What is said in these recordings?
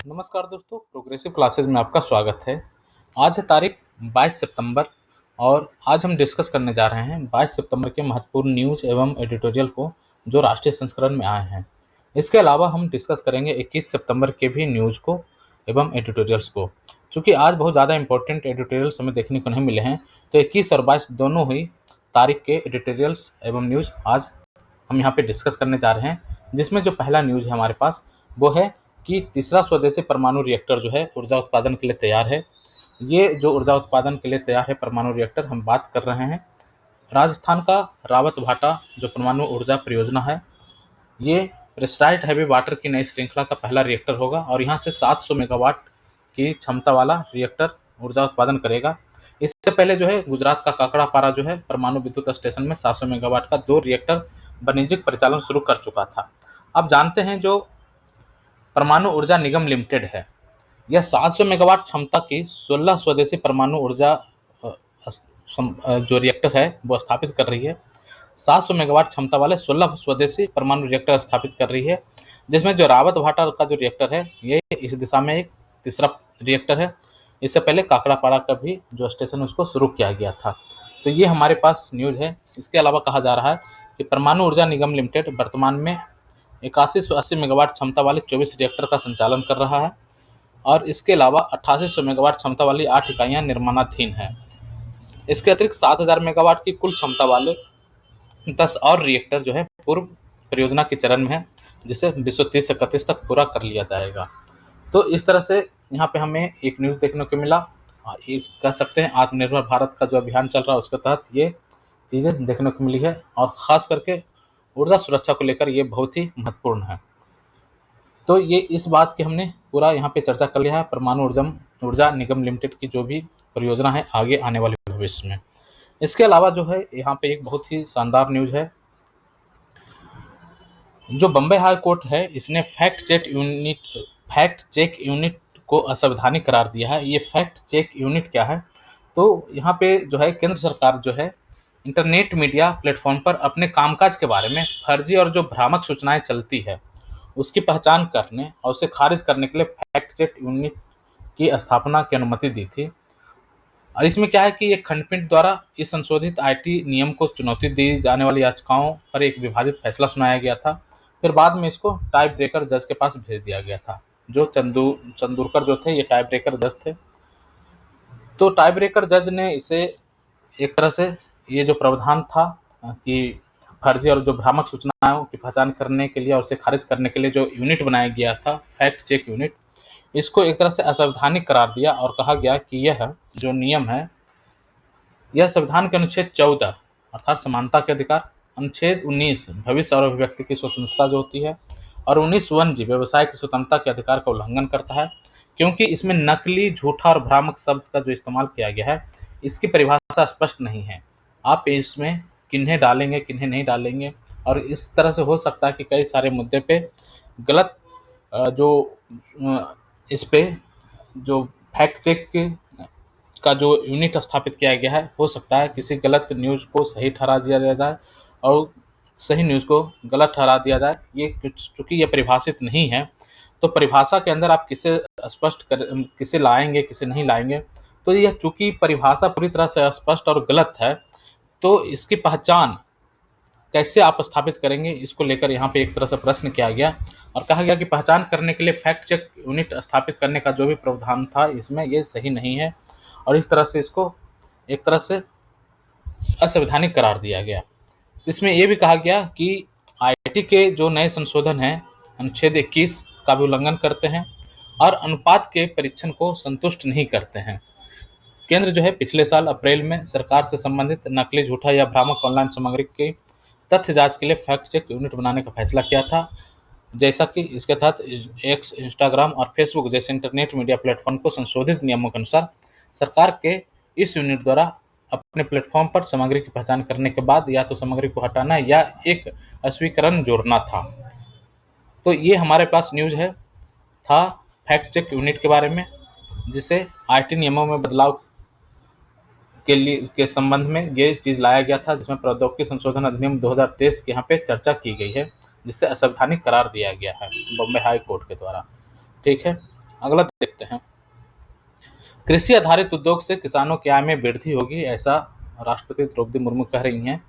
नमस्कार दोस्तों, progressive classes में आपका स्वागत है। आज है तारीख 22 सितंबर और आज हम डिस्कस करने जा रहे हैं 22 सितंबर के महत्वपूर्ण न्यूज़ एवं एडिटोरियल को जो राष्ट्रीय संस्करण में आए हैं। इसके अलावा हम डिस्कस करेंगे 21 सितंबर के भी न्यूज़ को एवं एडिटोरियल्स को। चूँकि आज बहुत ज़्यादा इंपॉर्टेंट एडिटोरियल्स हमें देखने को नहीं मिले हैं, तो 21 और 22 दोनों ही तारीख के एडिटोरियल्स एवं न्यूज़ आज हम यहाँ पे डिस्कस करने जा रहे हैं। जिसमें जो पहला न्यूज़ है हमारे पास वो है कि तीसरा स्वदेशी परमाणु रिएक्टर जो है ऊर्जा उत्पादन के लिए तैयार है। ये जो ऊर्जा उत्पादन के लिए तैयार है परमाणु रिएक्टर, हम बात कर रहे हैं राजस्थान का रावत भाटा जो परमाणु ऊर्जा परियोजना है। ये प्रेशराइज्ड हैवी वाटर की नई श्रृंखला का पहला रिएक्टर होगा और यहाँ से 700 मेगावाट की क्षमता वाला रिएक्टर ऊर्जा उत्पादन करेगा। इससे पहले जो है गुजरात का काकड़ापारा जो है परमाणु विद्युत स्टेशन में 700 मेगावाट का 2 रिएक्टर वाणिज्यिक परिचालन शुरू कर चुका था। अब जानते हैं जो परमाणु ऊर्जा निगम लिमिटेड है, यह 700 मेगावाट क्षमता की 16 स्वदेशी परमाणु ऊर्जा जो रिएक्टर है वो स्थापित कर रही है। 700 मेगावाट क्षमता वाले 16 स्वदेशी परमाणु रिएक्टर स्थापित कर रही है, जिसमें जो रावत भाटा का जो रिएक्टर है ये इस दिशा में एक तीसरा रिएक्टर है। इससे पहले काकड़ापाड़ा का भी जो स्टेशन उसको शुरू किया गया था। तो ये हमारे पास न्यूज़ है। इसके अलावा कहा जा रहा है कि परमाणु ऊर्जा निगम लिमिटेड वर्तमान में 8180 मेगावाट क्षमता वाले 24 रिएक्टर का संचालन कर रहा है और इसके अलावा 8800 मेगावाट क्षमता वाली 8 इकाइयाँ निर्माणाधीन हैं। इसके अतिरिक्त 7000 मेगावाट की कुल क्षमता वाले 10 और रिएक्टर जो है पूर्व परियोजना के चरण में है, जिसे 2030 से 31 तक पूरा कर लिया जाएगा। तो इस तरह से यहाँ पे हमें एक न्यूज़ देखने को मिला। एक कह सकते हैं आत्मनिर्भर भारत का जो अभियान चल रहा है उसके तहत ये चीज़ें देखने को मिली है और ख़ास करके ऊर्जा सुरक्षा को लेकर ये बहुत ही महत्वपूर्ण है। तो ये इस बात की हमने पूरा यहाँ पे चर्चा कर लिया है परमाणु ऊर्जा निगम लिमिटेड की जो भी परियोजना है आगे आने वाले भविष्य में। इसके अलावा जो है यहाँ पे एक बहुत ही शानदार न्यूज़ है। जो बम्बई हाई कोर्ट है इसने फैक्ट चेक यूनिट को असंवैधानिक करार दिया है। ये फैक्ट चेक यूनिट क्या है? तो यहाँ पे जो है केंद्र सरकार जो है इंटरनेट मीडिया प्लेटफॉर्म पर अपने कामकाज के बारे में फर्जी और जो भ्रामक सूचनाएं चलती है उसकी पहचान करने और उसे खारिज करने के लिए फैक्ट चेक यूनिट की स्थापना की अनुमति दी थी। और इसमें क्या है कि एक खंडपीठ द्वारा इस संशोधित आईटी नियम को चुनौती दी जाने वाली याचिकाओं पर एक विभाजित फैसला सुनाया गया था। फिर बाद में इसको टाई ब्रेकर जज के पास भेज दिया गया था। जो चंदूरकर जो थे ये टाई ब्रेकर जज थे। तो टाई ब्रेकर जज ने इसे एक तरह से ये जो प्रावधान था कि फर्जी और जो भ्रामक सूचनाओं की पहचान करने के लिए और उसे खारिज करने के लिए जो यूनिट बनाया गया था फैक्ट चेक यूनिट, इसको एक तरह से असंवैधानिक करार दिया और कहा गया कि यह जो नियम है यह संविधान के अनुच्छेद 14 अर्थात समानता के अधिकार, अनुच्छेद 19 भविष्य और अभिव्यक्ति की स्वतंत्रता जो होती है और 19 व्यवसाय की स्वतंत्रता के अधिकार का उल्लंघन करता है, क्योंकि इसमें नकली, झूठा और भ्रामक शब्द का जो इस्तेमाल किया गया है इसकी परिभाषा स्पष्ट नहीं है। आप इसमें किन्हें डालेंगे किन्हें नहीं डालेंगे, और इस तरह से हो सकता है कि कई सारे मुद्दे पे गलत इस पे जो फैक्ट चेक का जो यूनिट स्थापित किया गया है हो सकता है किसी गलत न्यूज़ को सही ठहरा दिया जाए और सही न्यूज़ को गलत ठहरा दिया जाए। ये चूँकि ये परिभाषित नहीं है तो परिभाषा के अंदर आप किसे लाएंगे किसे नहीं लाएंगे, तो यह चूँकि परिभाषा पूरी तरह से अस्पष्ट और गलत है तो इसकी पहचान कैसे आप स्थापित करेंगे, इसको लेकर यहाँ पे एक तरह से प्रश्न किया गया और कहा गया कि पहचान करने के लिए फैक्ट चेक यूनिट स्थापित करने का जो भी प्रावधान था इसमें ये सही नहीं है और इस तरह से इसको एक तरह से असंवैधानिक करार दिया गया। इसमें यह भी कहा गया कि आईटी के जो नए संशोधन हैं अनुच्छेद 21 का भी उल्लंघन करते हैं और अनुपात के परीक्षण को संतुष्ट नहीं करते हैं। केंद्र जो है पिछले साल अप्रैल में सरकार से संबंधित नकली, झूठा या भ्रामक ऑनलाइन सामग्री की तथ्य जांच के लिए फैक्ट चेक यूनिट बनाने का फैसला किया था, जैसा कि इसके तहत एक्स, इंस्टाग्राम और फेसबुक जैसे इंटरनेट मीडिया प्लेटफॉर्म को संशोधित नियमों के अनुसार सरकार के इस यूनिट द्वारा अपने प्लेटफॉर्म पर सामग्री की पहचान करने के बाद या तो सामग्री को हटाना या एक अस्वीकरण जोड़ना था। तो ये हमारे पास न्यूज़ था फैक्ट चेक यूनिट के बारे में, जिसे आईटी नियमों में बदलाव के संबंध में ये चीज़ लाया गया था, जिसमें प्रौद्योगिकी संशोधन अधिनियम 2023 की यहाँ पे चर्चा की गई है, जिससे असंवैधानिक करार दिया गया है बम्बई हाई कोर्ट के द्वारा। ठीक है, अगला देखते हैं, कृषि आधारित उद्योग से किसानों की आय में वृद्धि होगी, ऐसा राष्ट्रपति द्रौपदी मुर्मू कह रही हैं।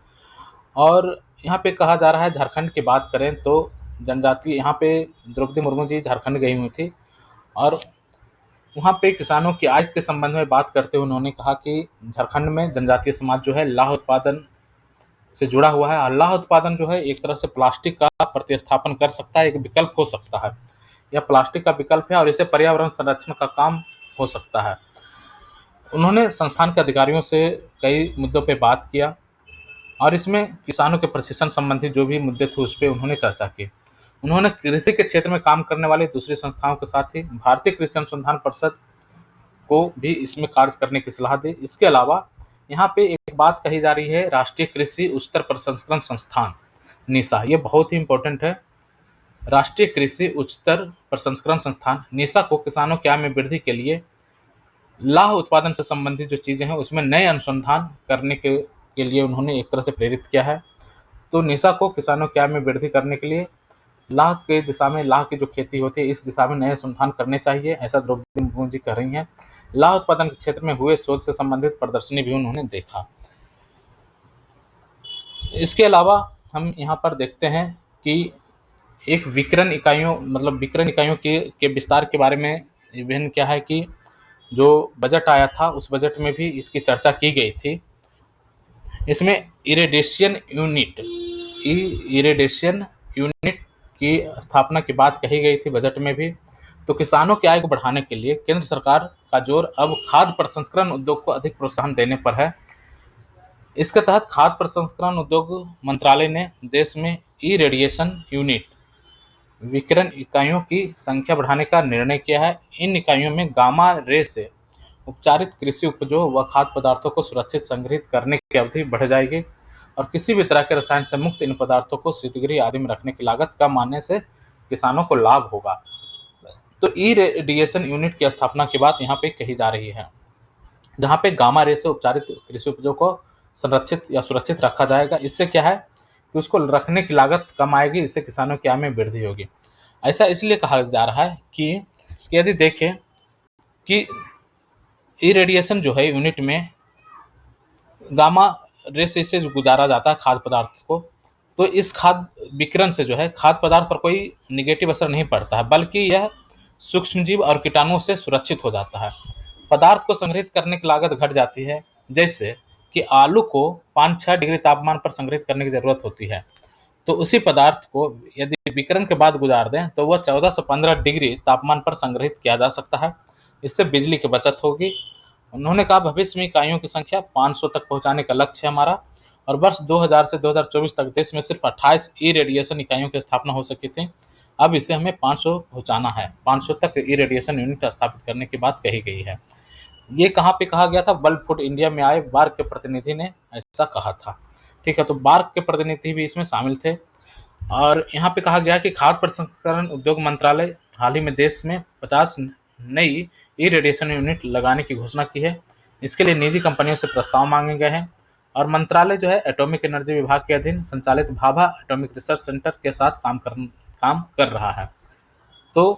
और यहाँ पे कहा जा रहा है, झारखंड की बात करें तो जनजाति, यहाँ पे द्रौपदी मुर्मू जी झारखंड गई हुई थी और वहाँ पे किसानों की आय के संबंध में बात करते हुए उन्होंने कहा कि झारखंड में जनजातीय समाज जो है लाह उत्पादन से जुड़ा हुआ है। और लाह उत्पादन जो है एक तरह से प्लास्टिक का प्रतिस्थापन कर सकता है, एक विकल्प हो सकता है। यह प्लास्टिक का विकल्प है और इससे पर्यावरण संरक्षण का काम हो सकता है। उन्होंने संस्थान के अधिकारियों से कई मुद्दों पर बात किया और इसमें किसानों के प्रशिक्षण संबंधी जो भी मुद्दे थे उस पर उन्होंने चर्चा की। उन्होंने कृषि के क्षेत्र में काम करने वाली दूसरी संस्थाओं के साथ ही भारतीय कृषि अनुसंधान परिषद को भी इसमें कार्य करने की सलाह दी। इसके अलावा यहाँ पे एक बात कही जा रही है, राष्ट्रीय कृषि उच्चतर प्रसंस्करण संस्थान नीसा, ये बहुत ही इंपॉर्टेंट है। राष्ट्रीय कृषि उच्चतर प्रसंस्करण संस्थान नीसा को किसानों की आय में वृद्धि के लिए लाह उत्पादन से संबंधित जो चीज़ें हैं उसमें नए अनुसंधान करने के लिए उन्होंने एक तरह से प्रेरित किया है। तो नीसा को किसानों की आय में वृद्धि करने के लिए लाह के दिशा में, लाह की जो खेती होती है इस दिशा में नए अनुसंधान करने चाहिए, ऐसा द्रौपदी मुर्मू जी कह रही हैं। लाह उत्पादन के क्षेत्र में हुए शोध से संबंधित प्रदर्शनी भी उन्होंने देखा। इसके अलावा हम यहाँ पर देखते हैं कि एक विकिरण इकाइयों, मतलब विकिरण इकाइयों के विस्तार के बारे में विभिन्न क्या है कि जो बजट आया था उस बजट में भी इसकी चर्चा की गई थी। इसमें इरेडिएशन यूनिट की स्थापना की बात कही गई थी बजट में भी। तो किसानों की आय को बढ़ाने के लिए केंद्र सरकार का जोर अब खाद्य प्रसंस्करण उद्योग को अधिक प्रोत्साहन देने पर है। इसके तहत खाद्य प्रसंस्करण उद्योग मंत्रालय ने देश में इरेडिएशन यूनिट, विकिरण इकाइयों की संख्या बढ़ाने का निर्णय किया है। इन इकाइयों में गामा रे से उपचारित कृषि उपजों व खाद्य पदार्थों को सुरक्षित संग्रहित करने की अवधि बढ़ जाएगी और किसी भी तरह के रसायन से मुक्त इन पदार्थों को शीतगृह आदि में रखने की लागत कम आने से किसानों को लाभ होगा। तो इरेडिएशन यूनिट की स्थापना की बात यहाँ पे कही जा रही है, जहाँ पे गामा रे से उपचारित कृषि उपजों को संरक्षित या सुरक्षित रखा जाएगा। इससे क्या है कि उसको रखने की लागत कम आएगी, इससे किसानों की आय में वृद्धि होगी। ऐसा इसलिए कहा जा रहा है कि यदि देखें कि इरेडिएशन जो है यूनिट में गामा रे से जो गुजारा जाता है खाद्य पदार्थ को, तो इस खाद्य विकिरण से जो है खाद्य पदार्थ पर कोई निगेटिव असर नहीं पड़ता है, बल्कि यह सूक्ष्मजीव और कीटाणुओं से सुरक्षित हो जाता है। पदार्थ को संग्रहित करने की लागत घट जाती है, जैसे कि आलू को 5-6 डिग्री तापमान पर संग्रहित करने की जरूरत होती है, तो उसी पदार्थ को यदि विकिरण के बाद गुजार दें तो वह 14 से 15 डिग्री तापमान पर संग्रहित किया जा सकता है। इससे बिजली की बचत होगी। उन्होंने कहा भविष्य में इकाइयों की संख्या 500 तक पहुंचाने का लक्ष्य है हमारा, और वर्ष 2000 से 2024 तक देश में सिर्फ 28 इरेडिएशन इकाइयों की स्थापना हो सकी थी। अब इसे हमें 500 पहुंचाना है, 500 तक इरेडिएशन यूनिट स्थापित करने की बात कही गई है। ये कहाँ पे कहा गया था? वर्ल्ड फूड इंडिया में आए बार्क के प्रतिनिधि ने ऐसा कहा था। ठीक है, तो बार्क के प्रतिनिधि भी इसमें शामिल थे। और यहाँ पे कहा गया कि खाद्य प्रसंस्करण उद्योग मंत्रालय हाल ही में देश में 50 नई इरेडिएशन यूनिट लगाने की घोषणा की है। इसके लिए निजी कंपनियों से प्रस्ताव मांगे गए हैं और मंत्रालय जो है एटॉमिक एनर्जी विभाग के अधीन संचालित भाभा एटॉमिक रिसर्च सेंटर के साथ काम कर रहा है। तो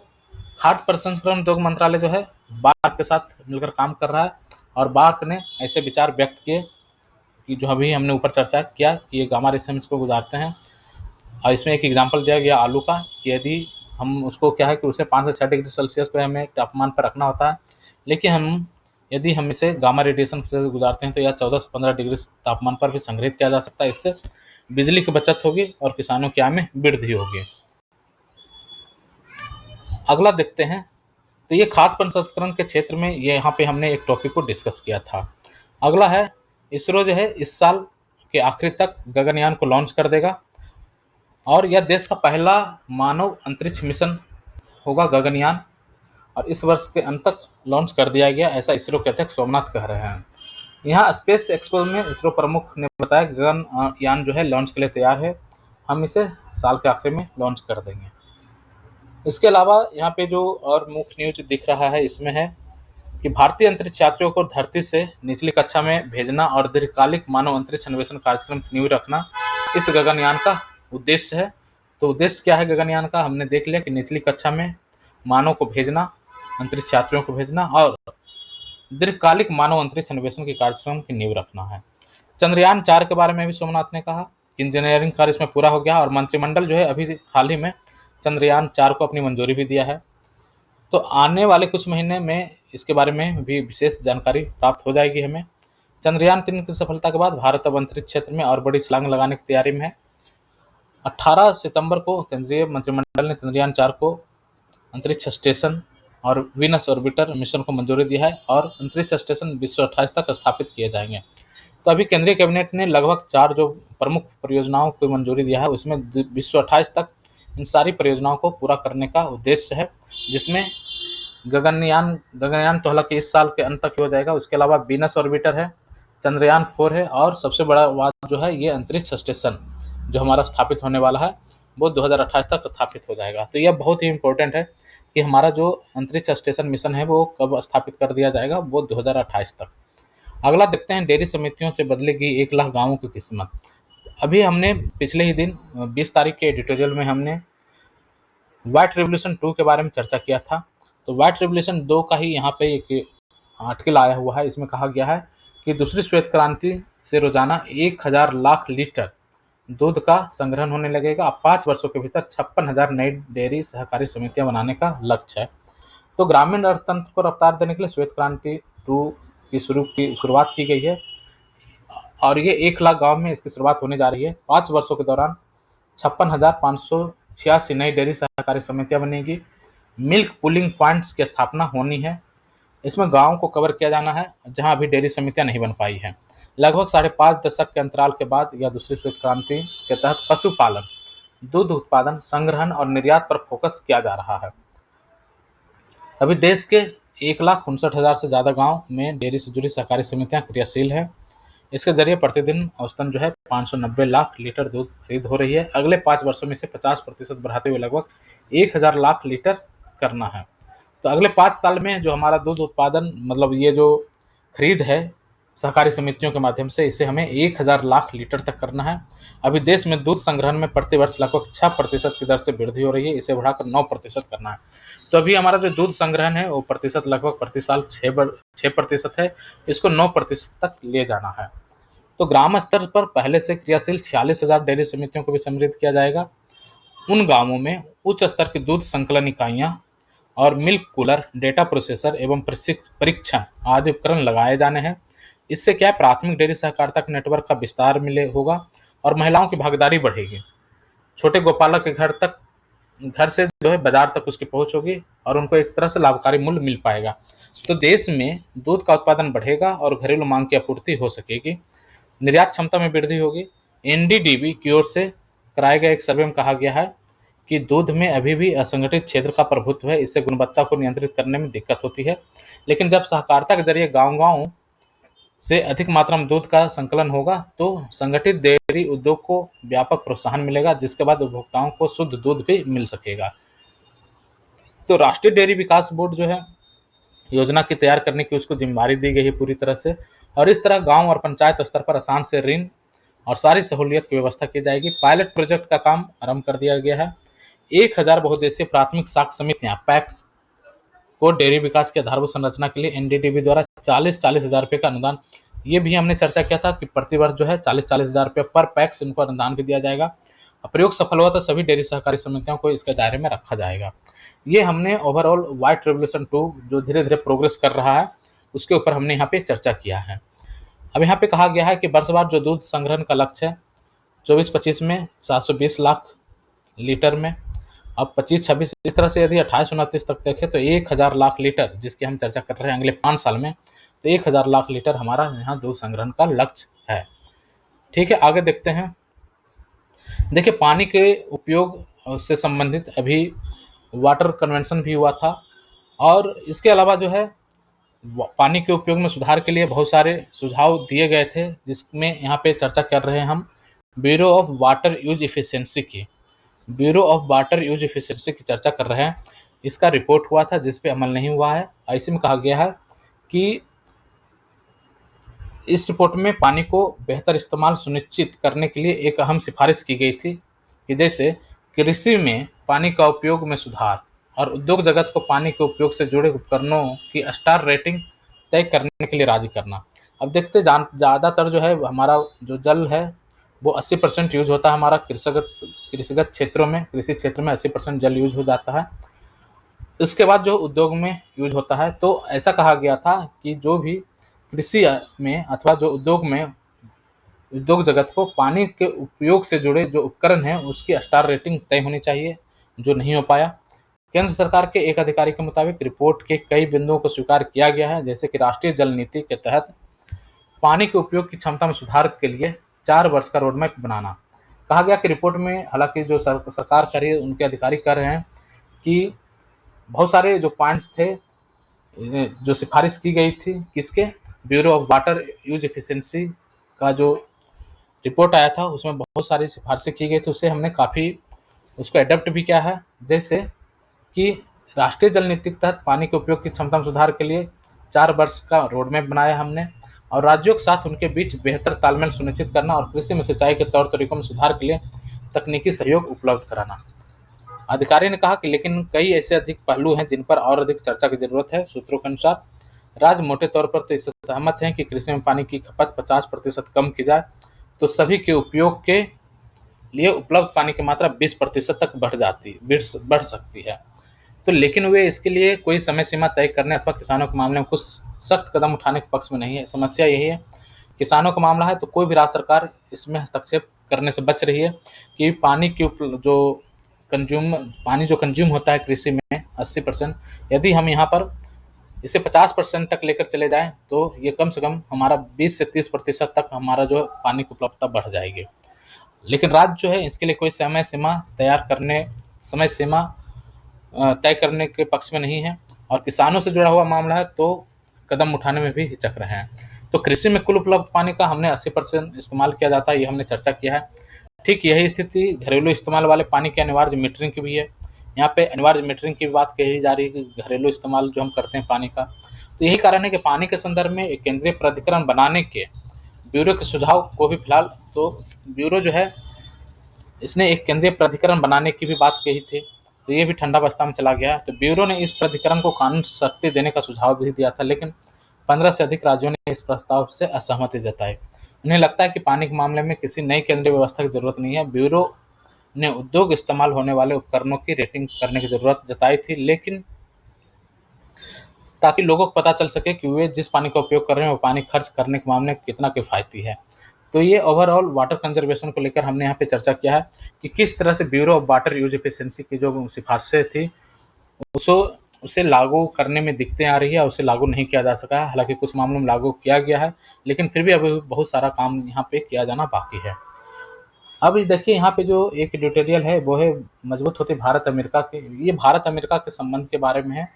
खाद्य प्रसंस्करण उद्योग मंत्रालय जो है बार्क के साथ मिलकर काम कर रहा है और बार्क ने ऐसे विचार व्यक्त किए कि जो अभी हमने ऊपर चर्चा किया कि ये गामा रे से हम इसको गुजारते हैं। और इसमें एक एग्जांपल दिया गया आलू का कि यदि हम उसको क्या है कि उसे 5 से 6 डिग्री सेल्सियस पे हमें तापमान पर रखना होता है, लेकिन यदि हम इसे गामा रेडिएशन से गुजारते हैं तो यह 14 से 15 डिग्री तापमान पर भी संग्रहित किया जा सकता है। इससे बिजली की बचत होगी और किसानों की आय में वृद्धि होगी। अगला देखते हैं, तो ये खाद्य प्रसंस्करण के क्षेत्र में ये यहाँ पे हमने एक टॉपिक को डिस्कस किया था। अगला है इसरो जो है इस साल के आखिरी तक गगनयान को लॉन्च कर देगा और यह देश का पहला मानव अंतरिक्ष मिशन होगा गगनयान, और इस वर्ष के अंत तक लॉन्च कर दिया गया, ऐसा इसरो के अध्यक्ष सोमनाथ कह रहे हैं। यहाँ स्पेस एक्सपो में इसरो प्रमुख ने बताया गगनयान जो है लॉन्च के लिए तैयार है, हम इसे साल के आखिर में लॉन्च कर देंगे। इसके अलावा यहाँ पे जो और मुख्य न्यूज दिख रहा है इसमें है कि भारतीय अंतरिक्ष यात्रियों को धरती से निचली कक्षा में भेजना और दीर्घकालिक मानव अंतरिक्ष अन्वेषण कार्यक्रम की नींव रखना इस गगनयान का उद्देश्य है। तो उद्देश्य क्या है गगनयान का? हमने देख लिया कि निचली कक्षा में मानव को भेजना अंतरिक्ष यात्रियों को भेजना और दीर्घकालिक मानव अंतरिक्ष अन्वेषण के कार्यक्रम की नींव रखना है। चंद्रयान 4 के बारे में भी सोमनाथ ने कहा कि इंजीनियरिंग कार्य इसमें पूरा हो गया और मंत्रिमंडल जो है अभी हाल ही में चंद्रयान 4 को अपनी मंजूरी भी दिया है। तो आने वाले कुछ महीने में इसके बारे में भी विशेष जानकारी प्राप्त हो जाएगी हमें। चंद्रयान 3 की सफलता के बाद भारत अब अंतरिक्ष क्षेत्र में और बड़ी छलांग लगाने की तैयारी में है। 18 सितंबर को केंद्रीय मंत्रिमंडल ने चंद्रयान 4 को अंतरिक्ष स्टेशन और वीनस ऑर्बिटर मिशन को मंजूरी दी है और अंतरिक्ष स्टेशन 2028 तक स्थापित किए जाएंगे। तो अभी केंद्रीय कैबिनेट ने लगभग 4 जो प्रमुख परियोजनाओं को मंजूरी दिया है, उसमें 2028 तक इन सारी परियोजनाओं को पूरा करने का उद्देश्य है, जिसमें गगनयान तो हालांकि इस साल के अंत तक हो जाएगा। उसके अलावा वीनस ऑर्बिटर है, चंद्रयान 4 है और सबसे बड़ा बात जो है ये अंतरिक्ष स्टेशन जो हमारा स्थापित होने वाला है वो 2028 तक स्थापित हो जाएगा। तो यह बहुत ही इंपॉर्टेंट है कि हमारा जो अंतरिक्ष स्टेशन मिशन है वो कब स्थापित कर दिया जाएगा, वो 2028 तक। अगला देखते हैं, डेयरी समितियों से बदलेगी 1 लाख गाँवों की किस्मत। अभी हमने पिछले ही दिन 20 तारीख के एडिटोरियल में हमने व्हाइट रेवोल्यूशन 2 के बारे में चर्चा किया था। तो व्हाइट रेवोल्यूशन 2 का ही यहाँ पे एक आर्टिकल आया हुआ है। इसमें कहा गया है कि दूसरी श्वेत क्रांति से रोजाना 1000 लाख लीटर दूध का संग्रहण होने लगेगा। 5 वर्षों के भीतर 56,000 नई डेयरी सहकारी समितियां बनाने का लक्ष्य है। तो ग्रामीण अर्थतंत्र को रफ्तार देने के लिए श्वेत क्रांति 2 की शुरुआत की गई है और ये 1 लाख गांव में इसकी शुरुआत होने जा रही है। 5 वर्षों के दौरान 56,586 नई डेयरी सहकारी समितियां बनेगी। मिल्क पुलिंग पॉइंट्स की स्थापना होनी है। इसमें गाँव को कवर किया जाना है जहां अभी डेयरी समितियां नहीं बन पाई हैं। लगभग 5.5 दशक के अंतराल के बाद या दूसरी श्वेत क्रांति के तहत पशुपालन, दूध उत्पादन, संग्रहण और निर्यात पर फोकस किया जा रहा है। अभी देश के 1,59,000 से ज़्यादा गांव में डेयरी से जुड़ी सहकारी समितियां क्रियाशील हैं। इसके जरिए प्रतिदिन औसतन जो है 590 लाख लीटर दूध खरीद हो रही है। अगले 5 वर्षों में इसे 50% बढ़ाते हुए लगभग 1,000 लाख लीटर करना है। तो अगले 5 साल में जो हमारा दूध उत्पादन मतलब ये जो खरीद है सहकारी समितियों के माध्यम से, इसे हमें 1,000 लाख लीटर तक करना है। अभी देश में दूध संग्रहण में प्रतिवर्ष लगभग 6% की दर से वृद्धि हो रही है, इसे बढ़ाकर 9% करना है। तो अभी हमारा जो दूध संग्रहण है वो प्रतिशत लगभग प्रति साल 6% है, इसको 9% तक ले जाना है। तो ग्राम स्तर पर पहले से क्रियाशील 46,000 डेयरी समितियों को भी सम्मिलित किया जाएगा। उन गांवों में उच्च स्तर की दूध संकलन इकाइयां और मिल्क कूलर, डेटा प्रोसेसर एवं परीक्षण आदि उपकरण लगाए जाने हैं। इससे क्या प्राथमिक डेयरी सहकारिता के नेटवर्क का विस्तार होगा और महिलाओं की भागीदारी बढ़ेगी। छोटे गोपालक के घर से जो है बाजार तक उसकी पहुंच होगी और उनको एक तरह से लाभकारी मूल्य मिल पाएगा। तो देश में दूध का उत्पादन बढ़ेगा और घरेलू मांग की आपूर्ति हो सकेगी। निर्यात क्षमता में वृद्धि होगी। एनडीडीबी की ओर से कराए गए एक सर्वे में कहा गया है कि दूध में अभी भी असंगठित क्षेत्र का प्रभुत्व है, इससे गुणवत्ता को नियंत्रित करने में दिक्कत होती है। लेकिन जब सहकारिता के जरिए गांव-गांव से अधिक मात्रा में दूध का संकलन होगा तो संगठित डेयरी उद्योग को व्यापक प्रोत्साहन मिलेगा, जिसके बाद उपभोक्ताओं को शुद्ध दूध भी मिल सकेगा। तो राष्ट्रीय डेयरी विकास बोर्ड जो है योजना की तैयार करने की उसको जिम्मेदारी दी गई है पूरी तरह से, और इस तरह गांव और पंचायत स्तर पर आसान से ऋण और सारी सहूलियत की व्यवस्था की जाएगी। पायलट प्रोजेक्ट का काम आरंभ कर दिया गया है। 1,000 बहुउद्देशीय प्राथमिक साख समितियां पैक्स को डेयरी विकास की आधारभूत संरचना के लिए एनडीडीबी द्वारा 40-40 हज़ार रुपये का अनुदान, ये भी हमने चर्चा किया था कि प्रतिवर्ष जो है 40-40 हज़ार रुपये पर पैक्स इनको अनुदान भी दिया जाएगा। प्रयोग सफल हुआ तो सभी डेयरी सहकारी समितियों को इसके दायरे में रखा जाएगा। ये हमने ओवरऑल व्हाइट रेवोल्यूशन 2 जो धीरे धीरे प्रोग्रेस कर रहा है उसके ऊपर हमने यहाँ पे चर्चा किया है। अब यहाँ पे कहा गया है कि वर्षवार जो दूध संग्रहण का लक्ष्य है 24-25 में 720 लाख लीटर में, अब 25-26 इस तरह से यदि 28-29 तक देखें तो 1,000 लाख लीटर जिसकी हम चर्चा कर रहे हैं अगले 5 साल में, तो 1,000 लाख लीटर हमारा यहाँ दूध संग्रहण का लक्ष्य है। ठीक है, आगे देखते हैं। देखिए, पानी के उपयोग से संबंधित अभी वाटर कन्वेंशन भी हुआ था और इसके अलावा जो है पानी के उपयोग में सुधार के लिए बहुत सारे सुझाव दिए गए थे, जिसमें यहाँ पे चर्चा कर रहे हैं हम bureau of water use efficiency की। Bureau of water use efficiency की चर्चा कर रहे हैं। इसका रिपोर्ट हुआ था जिस पे अमल नहीं हुआ है। ऐसे में कहा गया है कि इस रिपोर्ट में पानी को बेहतर इस्तेमाल सुनिश्चित करने के लिए एक अहम सिफारिश की गई थी कि जैसे कृषि में पानी का उपयोग में सुधार और उद्योग जगत को पानी के उपयोग से जुड़े उपकरणों की स्टार रेटिंग तय करने के लिए राजी करना। अब देखते ज़्यादातर जो है हमारा जो जल है वो 80% यूज होता है हमारा कृषिगत क्षेत्रों में, कृषि क्षेत्र में 80% जल यूज हो जाता है। इसके बाद जो उद्योग में यूज होता है, तो ऐसा कहा गया था कि जो भी कृषि में अथवा जो उद्योग में उद्योग जगत को पानी के उपयोग से जुड़े जो उपकरण हैं उसकी स्टार रेटिंग तय होनी चाहिए, जो नहीं हो पाया। केंद्र सरकार के एक अधिकारी के मुताबिक रिपोर्ट के कई बिंदुओं को स्वीकार किया गया है, जैसे कि राष्ट्रीय जल नीति के तहत पानी के उपयोग की क्षमता में सुधार के लिए 4 वर्ष का रोडमैप बनाना। कहा गया कि रिपोर्ट में, हालांकि जो सरकार कर रही है, उनके अधिकारी कह रहे हैं कि बहुत सारे जो पॉइंट्स थे जो सिफारिश की गई थी, किसके, bureau of water use efficiency का जो रिपोर्ट आया था उसमें बहुत सारी सिफारिशें की गई थी, उससे हमने काफ़ी उसको एडेप्ट भी किया है। जैसे कि राष्ट्रीय जल नीति के तहत पानी के उपयोग की क्षमता में सुधार के लिए 4 वर्ष का रोडमैप बनाया हमने, और राज्यों के साथ उनके बीच बेहतर तालमेल सुनिश्चित करना और कृषि में सिंचाई के तौर तरीकों में सुधार के लिए तकनीकी सहयोग उपलब्ध कराना। अधिकारी ने कहा कि लेकिन कई ऐसे अधिक पहलू हैं जिन पर और अधिक चर्चा की जरूरत है। सूत्रों के अनुसार राज्य मोटे तौर पर तो इससे सहमत हैं कि कृषि में पानी की खपत 50% कम की जाए, तो सभी के उपयोग के लिए उपलब्ध पानी की मात्रा 20% तक बढ़ सकती है। तो लेकिन वे इसके लिए कोई समय सीमा तय करने अथवा किसानों के मामले में कुछ सख्त कदम उठाने के पक्ष में नहीं है। समस्या यही है, किसानों का मामला है तो कोई भी राज्य सरकार इसमें हस्तक्षेप करने से बच रही है कि पानी जो कंज्यूम होता है कृषि में 80%, यदि हम यहाँ पर इसे 50% तक लेकर चले जाएं तो ये कम से कम हमारा 20 से 30% तक हमारा जो पानी की उपलब्धता बढ़ जाएगी। लेकिन राज्य जो है इसके लिए कोई समय सीमा तय करने के पक्ष में नहीं है, और किसानों से जुड़ा हुआ मामला है तो कदम उठाने में भी हिचक रहे हैं। तो कृषि में कुल उपलब्ध पानी का हमने 80% इस्तेमाल किया जाता है, ये हमने चर्चा किया है। ठीक यही स्थिति घरेलू इस्तेमाल वाले पानी की अनिवार्य मीटरिंग की भी है। यहाँ पे अनिवार्य मीटरिंग की बात कही जा रही है कि घरेलू इस्तेमाल जो हम करते हैं पानी का, तो यही कारण है कि पानी के संदर्भ में एक केंद्रीय प्राधिकरण बनाने के ब्यूरो के सुझाव को भी फिलहाल, तो ब्यूरो जो है इसने एक केंद्रीय प्राधिकरण बनाने की भी बात कही थी, तो ये भी ठंडा अवस्था में चला गया है। तो ब्यूरो ने इस प्राधिकरण को कानून शक्ति देने का सुझाव भी दिया था, लेकिन 15 से अधिक राज्यों ने इस प्रस्ताव से असहमति जताई। उन्हें लगता है कि पानी के मामले में किसी नई केंद्रीय व्यवस्था की जरूरत नहीं है। ब्यूरो ने उद्योग इस्तेमाल होने वाले उपकरणों की रेटिंग करने की जरूरत जताई थी, लेकिन ताकि लोगों को पता चल सके कि वे जिस पानी का उपयोग कर रहे हैं वो पानी खर्च करने के मामले में कितना किफ़ायती है। तो ये ओवरऑल वाटर कंजर्वेशन को लेकर हमने यहाँ पे चर्चा किया है कि किस तरह से bureau of water use efficiency की जो सिफारिशें थी उसे लागू करने में दिक्कतें आ रही है और उसे लागू नहीं किया जा सका है। हालांकि कुछ मामलों में लागू किया गया है, लेकिन फिर भी अभी बहुत सारा काम यहाँ पे किया जाना बाकी है। अब देखिए यहाँ पे जो एक एडिटोरियल है वो है मजबूत होती भारत अमेरिका के, ये भारत अमेरिका के संबंध के बारे में है।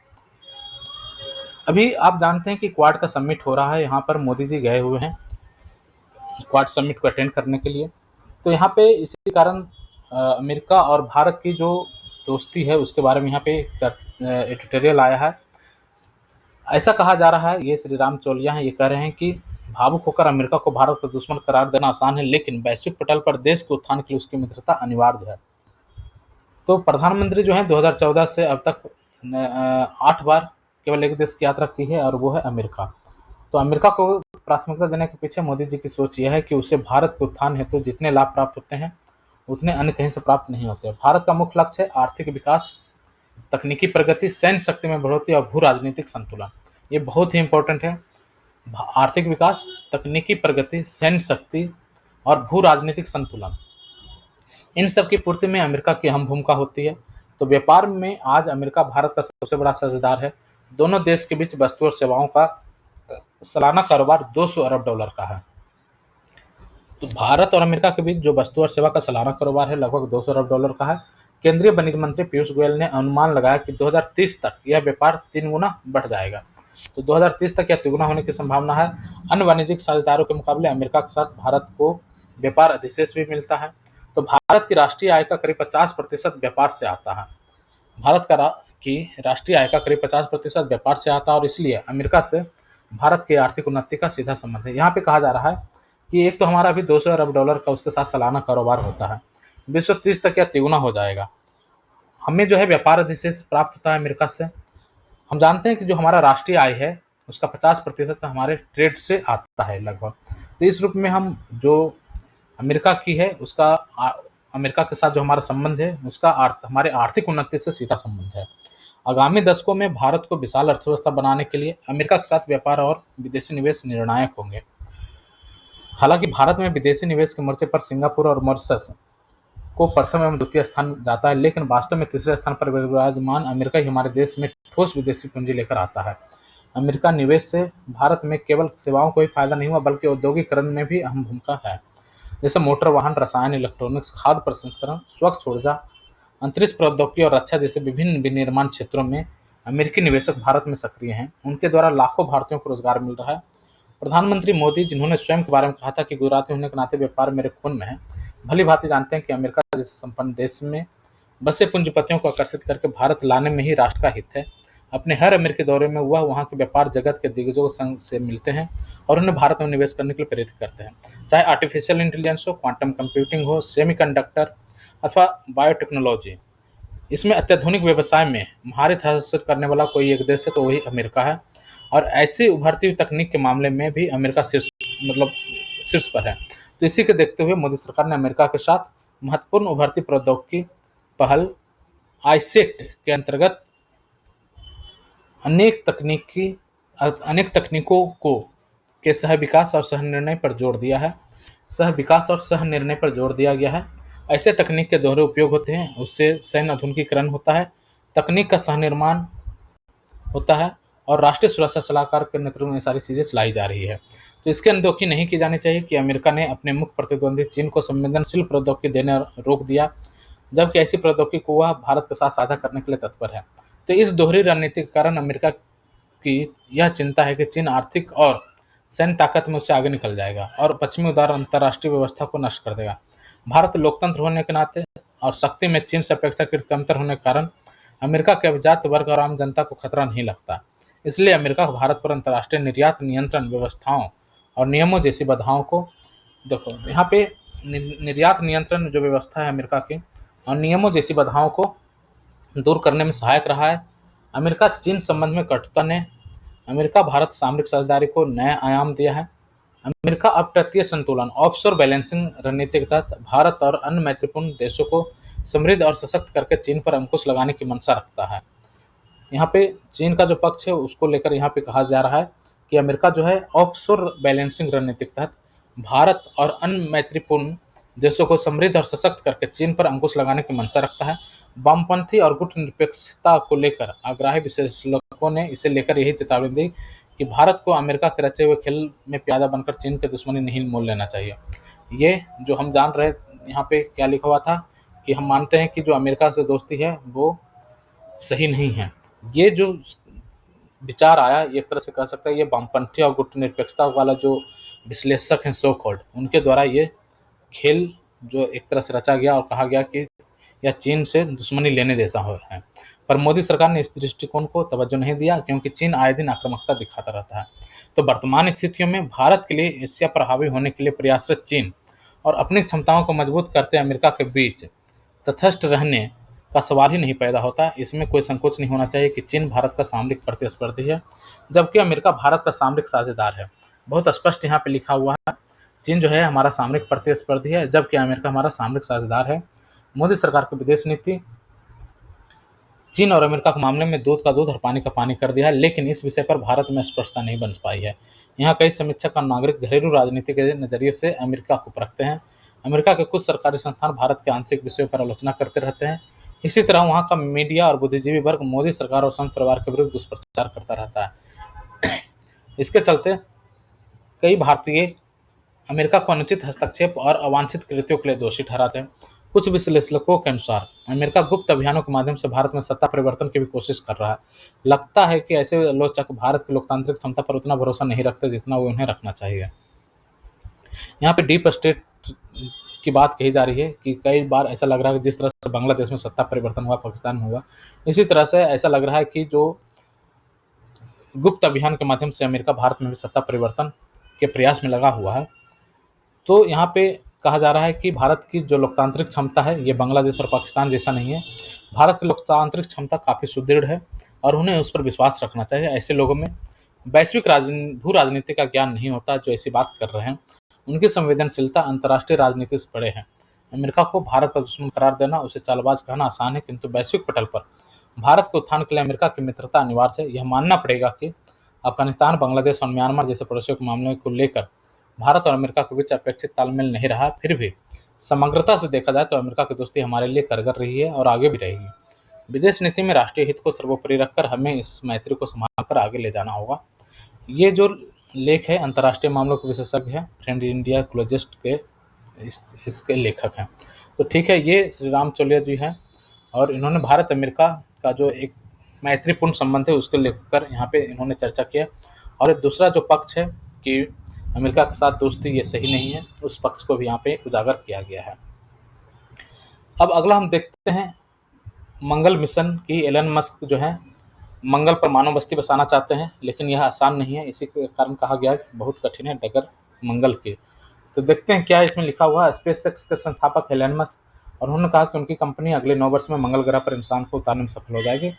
अभी आप जानते हैं कि क्वाड का समिट हो रहा है, यहाँ पर मोदी जी गए हुए हैं क्वाड समिट को अटेंड करने के लिए। तो यहाँ पे इसी कारण अमेरिका और भारत की जो दोस्ती है उसके बारे में यहाँ पे एडिटोरियल आया है। ऐसा कहा जा रहा है, ये श्री राम चौलिया हैं, ये कह रहे हैं कि भावुक होकर अमेरिका को भारत को दुश्मन करार देना आसान है, लेकिन वैश्विक पटल पर देश के उत्थान के लिए उसकी मित्रता अनिवार्य है। तो प्रधानमंत्री जो है 2014 से अब तक 8 बार केवल एक देश की यात्रा की है और वो है अमेरिका। तो अमेरिका को प्राथमिकता देने के पीछे मोदी जी की सोच यह है कि उसे भारत के उत्थान हेतु जितने लाभ प्राप्त होते हैं उतने अन्य कहीं से प्राप्त नहीं होते। भारत का मुख्य लक्ष्य है आर्थिक विकास, तकनीकी प्रगति, सैन्य शक्ति में बढ़ोतरी और भू राजनीतिक संतुलन। ये बहुत ही इंपॉर्टेंट है। आर्थिक विकास, तकनीकी प्रगति, सैन्य शक्ति और भू राजनीतिक संतुलन, इन सब की पूर्ति में अमेरिका की अहम भूमिका होती है। तो व्यापार में आज अमेरिका भारत का सबसे बड़ा साझेदार है। दोनों देश के बीच वस्तु और सेवाओं का सालाना कारोबार $200 अरब का है। तो भारत और अमेरिका के बीच जो वस्तु और सेवा का सालाना कारोबार है लगभग $200 अरब का है। केंद्रीय वाणिज्य मंत्री पीयूष गोयल ने अनुमान लगाया कि 2030 तक यह व्यापार 3 गुना बढ़ जाएगा। तो 2030 तक यह तिगुना होने की संभावना है। अन्य वाणिज्यिक साझेदारों के मुकाबले अमेरिका के साथ भारत को व्यापार अधिशेष भी मिलता है। तो भारत की राष्ट्रीय आय का करीब 50% व्यापार से आता है। भारत की राष्ट्रीय आय का करीब 50% व्यापार से आता है और इसलिए अमेरिका से भारत की आर्थिक उन्नति का सीधा संबंध है। यहाँ पे कहा जा रहा है कि एक तो हमारा अभी $200 अरब का उसके साथ सालाना कारोबार होता है, 2030 तक यह तिगुना हो जाएगा। हमें जो है व्यापार अधिशेष प्राप्त होता है अमेरिका से। हम जानते हैं कि जो हमारा राष्ट्रीय आय है उसका 50% हमारे ट्रेड से आता है लगभग। तो इस रूप में हम जो अमेरिका की है उसका अमेरिका के साथ जो हमारा संबंध है उसका हमारे आर्थिक उन्नति से सीधा संबंध है। आगामी दशकों में भारत को विशाल अर्थव्यवस्था बनाने के लिए अमेरिका के साथ व्यापार और विदेशी निवेश निर्णायक होंगे। हालांकि भारत में विदेशी निवेश के मोर्चे पर सिंगापुर और मॉरिशस को प्रथम एवं द्वितीय स्थान जाता है, लेकिन वास्तव में तीसरे स्थान पर विराजमान अमेरिका ही हमारे देश में ठोस विदेशी पूंजी लेकर आता है। अमेरिका निवेश से भारत में केवल सेवाओं को ही फायदा नहीं हुआ बल्कि औद्योगिकरण में भी अहम भूमिका है। जैसे मोटर वाहन, रसायन, इलेक्ट्रॉनिक्स, खाद्य प्रसंस्करण, स्वच्छ ऊर्जा, अंतरिक्ष प्रौद्योगिकी और रक्षा जैसे विभिन्न विनिर्माण क्षेत्रों में अमेरिकी निवेशक भारत में सक्रिय हैं। उनके द्वारा लाखों भारतीयों को रोजगार मिल रहा है। प्रधानमंत्री मोदी, जिन्होंने स्वयं के बारे में कहा था कि गुजराती होने के नाते व्यापार मेरे खून में है, भली भांति जानते हैं कि अमेरिका जैसे संपन्न देश में बसे पूंजीपतियों को आकर्षित करके भारत लाने में ही राष्ट्र का हित है। अपने हर अमेरिकी दौरे में वह वहाँ के व्यापार जगत के दिग्गजों संघ से मिलते हैं और उन्हें भारत में निवेश करने के लिए प्रेरित करते हैं। चाहे आर्टिफिशियल इंटेलिजेंस हो, क्वांटम कंप्यूटिंग हो, सेमीकंडक्टर अथवा बायोटेक्नोलॉजी, इसमें अत्याधुनिक व्यवसाय में महारत हासिल करने वाला कोई एक देश है तो वही अमेरिका है। और ऐसी उभरती हुई तकनीक के मामले में भी अमेरिका शीर्ष पर है। तो इसी को देखते हुए मोदी सरकार ने अमेरिका के साथ महत्वपूर्ण उभरती प्रौद्योगिकी पहल आईसेट के अंतर्गत अनेक तकनीकों को के सह विकास और सह निर्णय पर जोर दिया है। सह विकास और सह निर्णय पर जोर दिया गया है। ऐसे तकनीक के दोहरे उपयोग होते हैं, उससे सैन्य आधुनिकीकरण होता है, तकनीक का सह निर्माण होता है और राष्ट्रीय सुरक्षा सलाहकार के नेतृत्व में ये सारी चीज़ें चलाई जा रही है। तो इसके अनदेखी नहीं की जानी चाहिए कि अमेरिका ने अपने मुख्य प्रतिद्वंदी चीन को संवेदनशील प्रौद्योगिकी देने रोक दिया, जबकि ऐसी प्रौद्योगिकी को वह भारत के साथ साझा करने के लिए तत्पर है। तो इस दोहरी रणनीति के कारण अमेरिका की यह चिंता है कि चीन आर्थिक और सैन्य ताकत में उससे आगे निकल जाएगा और पश्चिमी उदार अंतर्राष्ट्रीय व्यवस्था को नष्ट कर देगा। भारत लोकतंत्र होने के नाते और शक्ति में चीन से अपेक्षाकृत कमतर होने के कारण अमेरिका के अभिजात वर्ग और आम जनता को खतरा नहीं लगता। इसलिए अमेरिका को भारत पर अंतर्राष्ट्रीय निर्यात नियंत्रण व्यवस्थाओं और नियमों जैसी बाधाओं को देखो यहाँ पे निर्यात नियंत्रण जो व्यवस्था है अमेरिका की और नियमों जैसी बाधाओं को दूर करने में सहायक रहा है। अमेरिका चीन संबंध में कटुता ने अमेरिका भारत सामरिक साझेदारी को नया आयाम दिया है। अमेरिका अपतटीय संतुलन ऑफशोर बैलेंसिंग रणनीति के तहत भारत और अन्य महत्वपूर्ण देशों को समृद्ध और सशक्त करके चीन पर अंकुश लगाने की मंशा रखता है। यहाँ पे चीन का जो पक्ष है उसको लेकर यहाँ पे कहा जा रहा है कि अमेरिका जो है ऑफशोर बैलेंसिंग रणनीति के तहत भारत और अन्य मैत्रीपूर्ण देशों को समृद्ध और सशक्त करके चीन पर अंकुश लगाने की मंशा रखता है। वामपंथी और गुटनिरपेक्षता को लेकर आग्रही विश्लेषकों ने इसे लेकर यही चेतावनी दी कि भारत को अमेरिका के रचे हुए खेल में प्यादा बनकर चीन के दुश्मनी नहीं मोल लेना चाहिए। ये जो हम जान रहे यहाँ पे क्या लिखा हुआ था कि हम मानते हैं कि जो अमेरिका से दोस्ती है वो सही नहीं है। ये जो विचार आया एक तरह से कह सकता है ये वामपंथी और गुटनिरपेक्षता वाला जो विश्लेषक हैं सो कॉल्ड उनके द्वारा ये खेल जो एक तरह से रचा गया और कहा गया कि यह चीन से दुश्मनी लेने जैसा है। पर मोदी सरकार ने इस दृष्टिकोण को तवज्जो नहीं दिया क्योंकि चीन आए दिन आक्रामकता दिखाता रहता है। तो वर्तमान स्थितियों में भारत के लिए एशिया पर हावी होने के लिए प्रयासरत चीन और अपनी क्षमताओं को मजबूत करते अमेरिका के बीच तटस्थ रहने का सवाल ही नहीं पैदा होता। इसमें कोई संकोच नहीं होना चाहिए कि चीन भारत का सामरिक प्रतिस्पर्धी है जबकि अमेरिका भारत का सामरिक साझेदार है। बहुत स्पष्ट यहाँ पे लिखा हुआ है चीन जो है हमारा सामरिक प्रतिस्पर्धी है जबकि अमेरिका हमारा सामरिक साझेदार है। मोदी सरकार की विदेश नीति चीन और अमेरिका के मामले में दूध का दूध और पानी का पानी कर दिया है, लेकिन इस विषय पर भारत में स्पष्टता नहीं बन पाई है। यहाँ कई समीक्षक और नागरिक घरेलू राजनीति के नजरिए से अमेरिका को परखते हैं। अमेरिका के कुछ सरकारी संस्थान भारत के आंतरिक विषयों पर आलोचना करते रहते हैं। इसी तरह वहाँ का मीडिया और बुद्धिजीवी वर्ग मोदी सरकार और संघ परिवार के विरुद्ध दुष्प्रचार करता रहता है। इसके चलते कई भारतीय अमेरिका को अनुचित हस्तक्षेप और अवांछित कृत्यों के लिए दोषी ठहराते हैं। कुछ विश्लेषकों के अनुसार अमेरिका गुप्त अभियानों के माध्यम से भारत में सत्ता परिवर्तन की भी कोशिश कर रहा है। लगता है कि ऐसे आलोचक भारत की लोकतांत्रिक क्षमता पर उतना भरोसा नहीं रखते जितना वो उन्हें रखना चाहिए। यहाँ पे डीप स्टेट की बात कही जा रही है कि कई बार ऐसा लग रहा है कि जिस तरह से बांग्लादेश में सत्ता परिवर्तन हुआ, पाकिस्तान में हुआ, इसी तरह से ऐसा लग रहा है कि जो गुप्त अभियान के माध्यम से अमेरिका भारत में भी सत्ता परिवर्तन के प्रयास में लगा हुआ है। तो यहाँ पे कहा जा रहा है कि भारत की जो लोकतांत्रिक क्षमता है ये बांग्लादेश और पाकिस्तान जैसा नहीं है। भारत की लोकतांत्रिक क्षमता काफ़ी सुदृढ़ है और उन्हें उस पर विश्वास रखना चाहिए। ऐसे लोगों में वैश्विक भू राजनीति का ज्ञान नहीं होता जो ऐसी बात कर रहे हैं। उनकी संवेदनशीलता अंतर्राष्ट्रीय राजनीति से परे है। अमेरिका को भारत का दुश्मन करार देना, उसे चालबाज कहना आसान है, किंतु वैश्विक पटल पर भारत के उत्थान के लिए अमेरिका की मित्रता अनिवार्य है। यह मानना पड़ेगा कि अफगानिस्तान, बांग्लादेश और म्यांमार जैसे पड़ोसियों के मामले को लेकर भारत और अमेरिका के बीच अपेक्षित तालमेल नहीं रहा। फिर भी समग्रता से देखा जाए तो अमेरिका की दोस्ती हमारे लिए कारगर रही है और आगे भी रहेगी। विदेश नीति में राष्ट्रीय हित को सर्वोपरि रखकर हमें इस मैत्री को संभालकर आगे ले जाना होगा। ये जो लेख है अंतर्राष्ट्रीय मामलों के विशेषज्ञ हैं, फ्रेंड इंडिया क्लोजिस्ट के इसके लेखक हैं। तो ठीक है, ये श्री राम चौलिया जी हैं और इन्होंने भारत अमेरिका का जो एक मैत्रीपूर्ण संबंध है उसको लेकर यहाँ पे इन्होंने चर्चा किया। और दूसरा जो पक्ष है कि अमेरिका के साथ दोस्ती ये सही नहीं है, उस पक्ष को भी यहाँ पे उजागर किया गया है। अब अगला हम देखते हैं मंगल मिशन की। एलन मस्क जो है मंगल पर मानव बस्ती बसाना चाहते हैं, लेकिन यह आसान नहीं है। इसी के कारण कहा गया है कि बहुत कठिन है डगर मंगल की। तो देखते हैं क्या इसमें लिखा हुआ है। स्पेस एक्स के संस्थापक एलन मस्क, और उन्होंने कहा कि उनकी कंपनी अगले 9 वर्ष में मंगल ग्रह पर इंसान को उतारने में सफल हो जाएगी।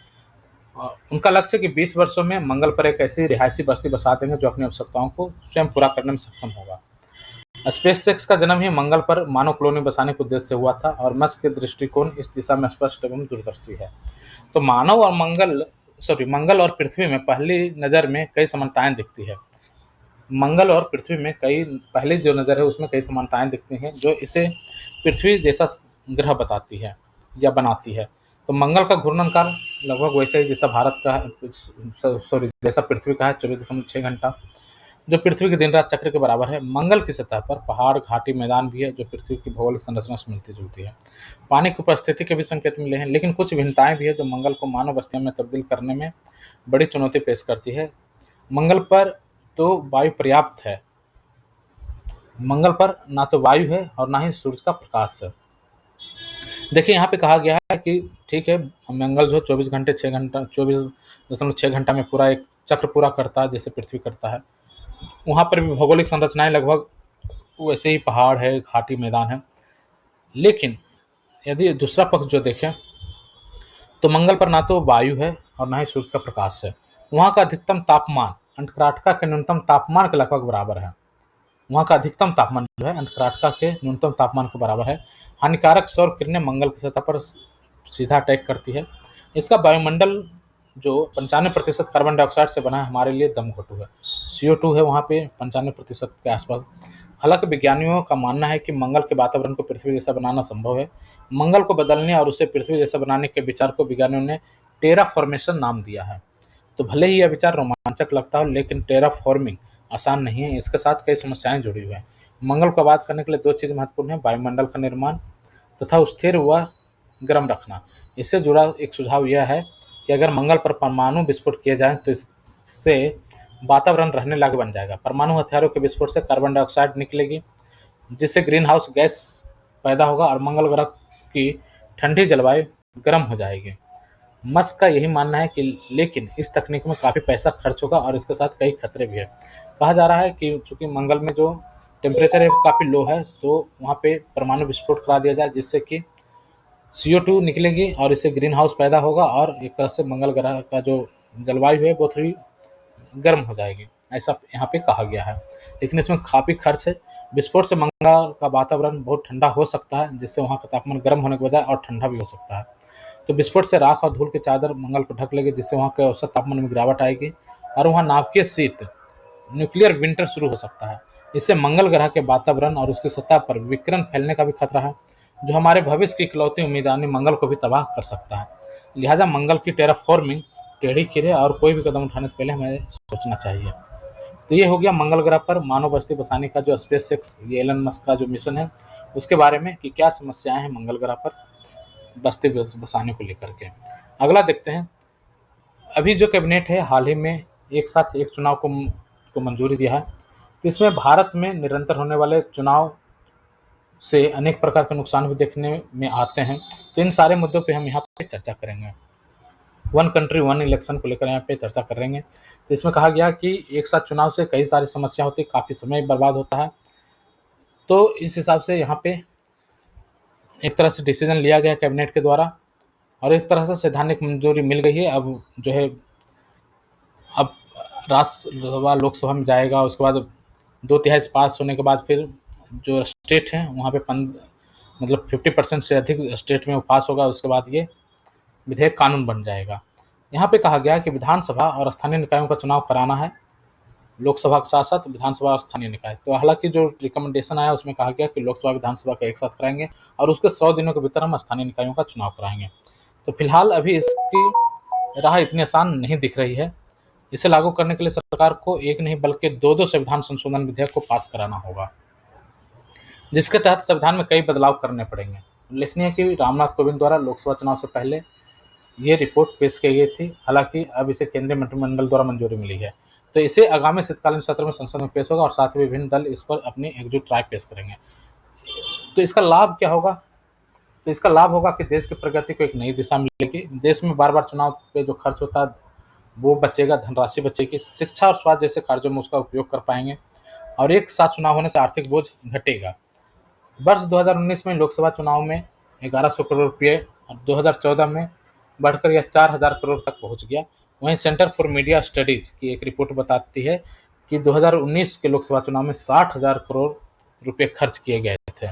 उनका लक्ष्य है कि 20 वर्षों में मंगल पर एक ऐसी रिहायशी बस्ती बसा देंगे जो अपनी आवश्यकताओं को स्वयं पूरा करने में सक्षम होगा। स्पेस एक्स का जन्म ही मंगल पर मानव कॉलोनी बसाने के उद्देश्य से हुआ था और मस्क के दृष्टिकोण इस दिशा में स्पष्ट एवं दूरदर्शी है। तो मंगल और पृथ्वी में पहली नज़र में कई समानताएं दिखती है। मंगल और पृथ्वी में पहली जो नज़र है उसमें कई समानताएं दिखती हैं जो इसे पृथ्वी जैसा ग्रह बताती है या बनाती है। तो मंगल का घूर्णन काल लगभग वैसे ही जैसा भारत का जैसा पृथ्वी का है, 24.6 घंटा, जो पृथ्वी के दिन रात चक्र के बराबर है। मंगल की सतह पर पहाड़, घाटी, मैदान भी है जो पृथ्वी की भौगोलिक संरचना से मिलती जुलती है। पानी की उपस्थिति के भी संकेत मिले हैं, लेकिन कुछ भिन्नताएं भी है जो मंगल को मानव बस्तियों में तब्दील करने में बड़ी चुनौती पेश करती है। मंगल पर तो वायु पर्याप्त है, मंगल पर ना तो वायु है और ना ही सूरज का प्रकाश है। देखिए यहाँ पे कहा गया है कि ठीक है, मंगल जो 24.6 घंटा में पूरा एक चक्र पूरा करता है जैसे पृथ्वी करता है। वहाँ पर भी भौगोलिक संरचनाएं लगभग वैसे ही पहाड़ है, घाटी, मैदान है। लेकिन यदि दूसरा पक्ष जो देखें तो मंगल पर ना तो वायु है और ना ही सूरज का प्रकाश है। वहाँ का अधिकतम तापमान अंटार्कटिका के न्यूनतम तापमान के लगभग बराबर है। वहाँ का अधिकतम तापमान जो है अंटार्कटिका के न्यूनतम तापमान के बराबर है। हानिकारक सौर किरणें मंगल की सतह पर सीधा अटैक करती है। इसका वायुमंडल जो 95% कार्बन डाइऑक्साइड से बना है, हमारे लिए दम घोटू है। CO2 है वहाँ पे 95% के आसपास। हालांकि विज्ञानियों का मानना है कि मंगल के वातावरण को पृथ्वी जैसा बनाना संभव है। मंगल को बदलने और उसे पृथ्वी जैसा बनाने के विचार को विज्ञानियों ने टेराफॉर्मेशन नाम दिया है। तो भले ही यह विचार रोमांचक लगता हो, लेकिन टेराफॉर्मिंग आसान नहीं है। इसके साथ कई समस्याएं जुड़ी हुई हैं। मंगल को आबाद करने के लिए 2 चीज़ महत्वपूर्ण है: वायुमंडल का निर्माण तथा स्थिर व गर्म रखना। इससे जुड़ा एक सुझाव यह है कि अगर मंगल पर परमाणु विस्फोट किए जाएं तो इससे वातावरण रहने लायक बन जाएगा। परमाणु हथियारों के विस्फोट से कार्बन डाइऑक्साइड निकलेगी जिससे ग्रीन हाउस गैस पैदा होगा और मंगल ग्रह की ठंडी जलवायु गर्म हो जाएगी। मस्क का यही मानना है कि लेकिन इस तकनीक में काफ़ी पैसा खर्च होगा और इसके साथ कई खतरे भी है। कहा जा रहा है कि चूंकि मंगल में जो टेम्परेचर है काफ़ी लो है, तो वहाँ पे परमाणु विस्फोट करा दिया जाए जिससे कि CO2 निकलेगी और इससे ग्रीन हाउस पैदा होगा और एक तरह से मंगल ग्रह का जो जलवायु है वो थोड़ी गर्म हो जाएगी, ऐसा यहाँ पे कहा गया है। लेकिन इसमें काफ़ी खर्च है। विस्फोट से मंगल का वातावरण बहुत ठंडा हो सकता है जिससे वहाँ का तापमान गर्म होने के बजाय और ठंडा भी हो सकता है। तो विस्फोट से राख और धूल की चादर मंगल को ढक लेगी जिससे वहाँ के औसत तापमान में गिरावट आएगी और वहाँ नाभिकीय शीत, न्यूक्लियर विंटर शुरू हो सकता है। इससे मंगल ग्रह के वातावरण और उसकी सतह पर विकिरण फैलने का भी खतरा है जो हमारे भविष्य की इकलौती उम्मीद यानी मंगल को भी तबाह कर सकता है। लिहाजा मंगल की टेराफॉर्मिंग टेढ़ी खीरे और कोई भी कदम उठाने से पहले हमें सोचना चाहिए। तो ये हो गया मंगल ग्रह पर मानव बस्ती बसाने का जो स्पेस एक्स, ये एलन मस्क का जो मिशन है उसके बारे में कि क्या समस्याएं हैं मंगल ग्रह पर बस्ती बसाने को लेकर के। अगला देखते हैं। अभी जो कैबिनेट है हाल ही में एक साथ एक चुनाव को मंजूरी दिया है। तो इसमें भारत में निरंतर होने वाले चुनाव से अनेक प्रकार के नुकसान भी देखने में आते हैं। तो इन सारे मुद्दों पे हम यहाँ पे चर्चा करेंगे। वन कंट्री वन इलेक्शन को लेकर यहाँ पे चर्चा करेंगे। तो इसमें कहा गया कि एक साथ चुनाव से कई सारी समस्या होती है, काफ़ी समय बर्बाद होता है। तो इस हिसाब से यहाँ पे एक तरह से डिसीजन लिया गया कैबिनेट के द्वारा और एक तरह से सैद्धांतिक मंजूरी मिल गई है। अब जो है अब राज्यसभा लोकसभा में जाएगा, उसके बाद 2/3 पास होने के बाद फिर जो स्टेट हैं वहाँ पे मतलब 50% से अधिक स्टेट में वो पास होगा, उसके बाद ये विधेयक कानून बन जाएगा। यहाँ पे कहा गया है कि विधानसभा और स्थानीय निकायों का चुनाव कराना है, लोकसभा के साथ साथ विधानसभा और स्थानीय निकाय। तो हालांकि जो रिकमेंडेशन आया उसमें कहा गया कि लोकसभा विधानसभा का एक साथ कराएंगे और उसके 100 दिनों के भीतर हम स्थानीय निकायों का चुनाव कराएंगे। तो फिलहाल अभी इसकी राह इतनी आसान नहीं दिख रही है। इसे लागू करने के लिए सरकार को एक नहीं बल्कि दो दो संविधान संशोधन विधेयक को पास कराना होगा, जिसके तहत संविधान में कई बदलाव करने पड़ेंगे। उल्लेखनीय है कि रामनाथ कोविंद द्वारा लोकसभा चुनाव से पहले ये रिपोर्ट पेश की गई थी, हालांकि अब इसे केंद्रीय मंत्रिमंडल द्वारा मंजूरी मिली है। तो इसे आगामी शीतकालीन सत्र में संसद में पेश होगा और साथ ही विभिन्न दल इस पर अपनी एकजुट राय पेश करेंगे। तो इसका लाभ क्या होगा? तो इसका लाभ होगा कि देश की प्रगति को एक नई दिशा मिलेगी। देश में बार बार चुनाव पे जो खर्च होता है वो बचेगा, धनराशि बचेगी, शिक्षा और स्वास्थ्य जैसे कार्यों में उसका उपयोग कर पाएंगे और एक साथ चुनाव होने से आर्थिक बोझ घटेगा। वर्ष 2019 में लोकसभा चुनाव में 1100 करोड़ रुपये और 2014 में बढ़कर यह 4000 करोड़ तक पहुंच गया। वहीं सेंटर फॉर मीडिया स्टडीज की एक रिपोर्ट बताती है कि 2019 के लोकसभा चुनाव में 60,000 करोड़ रुपये खर्च किए गए थे।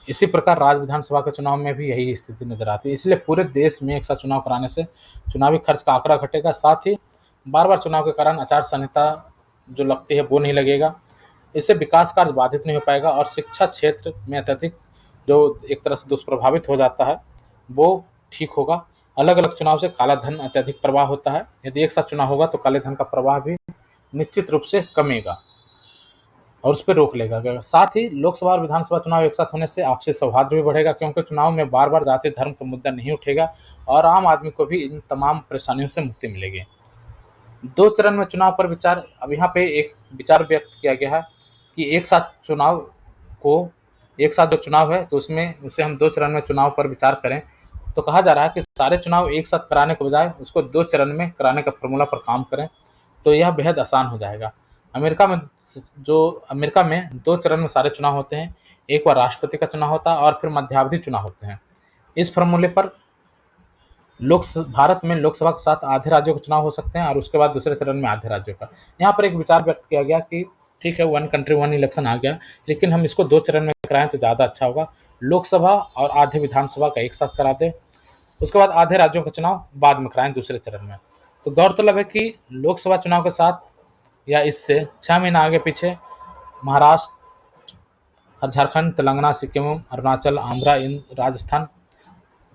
इसी प्रकार राज्य विधानसभा के चुनाव में भी यही स्थिति नजर आती है। इसलिए पूरे देश में एक साथ चुनाव कराने से चुनावी खर्च का आंकड़ा घटेगा, साथ ही बार बार चुनाव के कारण आचार संहिता जो लगती है वो नहीं लगेगा। इससे विकास कार्य बाधित नहीं हो पाएगा और शिक्षा क्षेत्र में अत्यधिक जो एक तरह से दुष्प्रभावित हो जाता है वो ठीक होगा। अलग अलग चुनाव से काला धन अत्यधिक प्रवाह होता है, यदि एक साथ चुनाव होगा तो काले धन का प्रवाह भी निश्चित रूप से कमेगा और उस पर रोक लेगा। साथ ही लोकसभा और विधानसभा चुनाव एक साथ होने से आपसी सौहार्द भी बढ़ेगा, क्योंकि चुनाव में बार बार जाति धर्म का मुद्दा नहीं उठेगा और आम आदमी को भी इन तमाम परेशानियों से मुक्ति मिलेगी। 2 चरण में चुनाव पर विचार। अब यहाँ पे एक विचार व्यक्त किया गया है कि एक साथ जो चुनाव है तो उसमें उसे हम 2 चरण में चुनाव पर विचार करें। तो कहा जा रहा है कि सारे चुनाव एक साथ कराने के बजाय उसको 2 चरण में कराने का फॉर्मूला पर काम करें, तो यह बेहद आसान हो जाएगा। अमेरिका में 2 चरण में सारे चुनाव होते हैं। एक बार राष्ट्रपति का चुनाव होता है और फिर मध्यावधि चुनाव होते हैं। इस फॉर्मूले पर भारत में लोकसभा के साथ आधे राज्यों के चुनाव हो सकते हैं और उसके बाद दूसरे चरण में आधे राज्यों का। यहाँ पर एक विचार व्यक्त किया गया कि ठीक है, 1 कंट्री 1 इलेक्शन आ गया, लेकिन हम इसको 2 चरण में कराएं तो ज़्यादा अच्छा होगा। लोकसभा और आधे विधानसभा का एक साथ करा दें, उसके बाद आधे राज्यों का चुनाव बाद में कराएं दूसरे चरण में। तो गौरतलब है कि लोकसभा चुनाव के साथ या इससे 6 महीना आगे पीछे महाराष्ट्र और झारखंड, तेलंगाना, सिक्किम, अरुणाचल, आंध्रा, राजस्थान,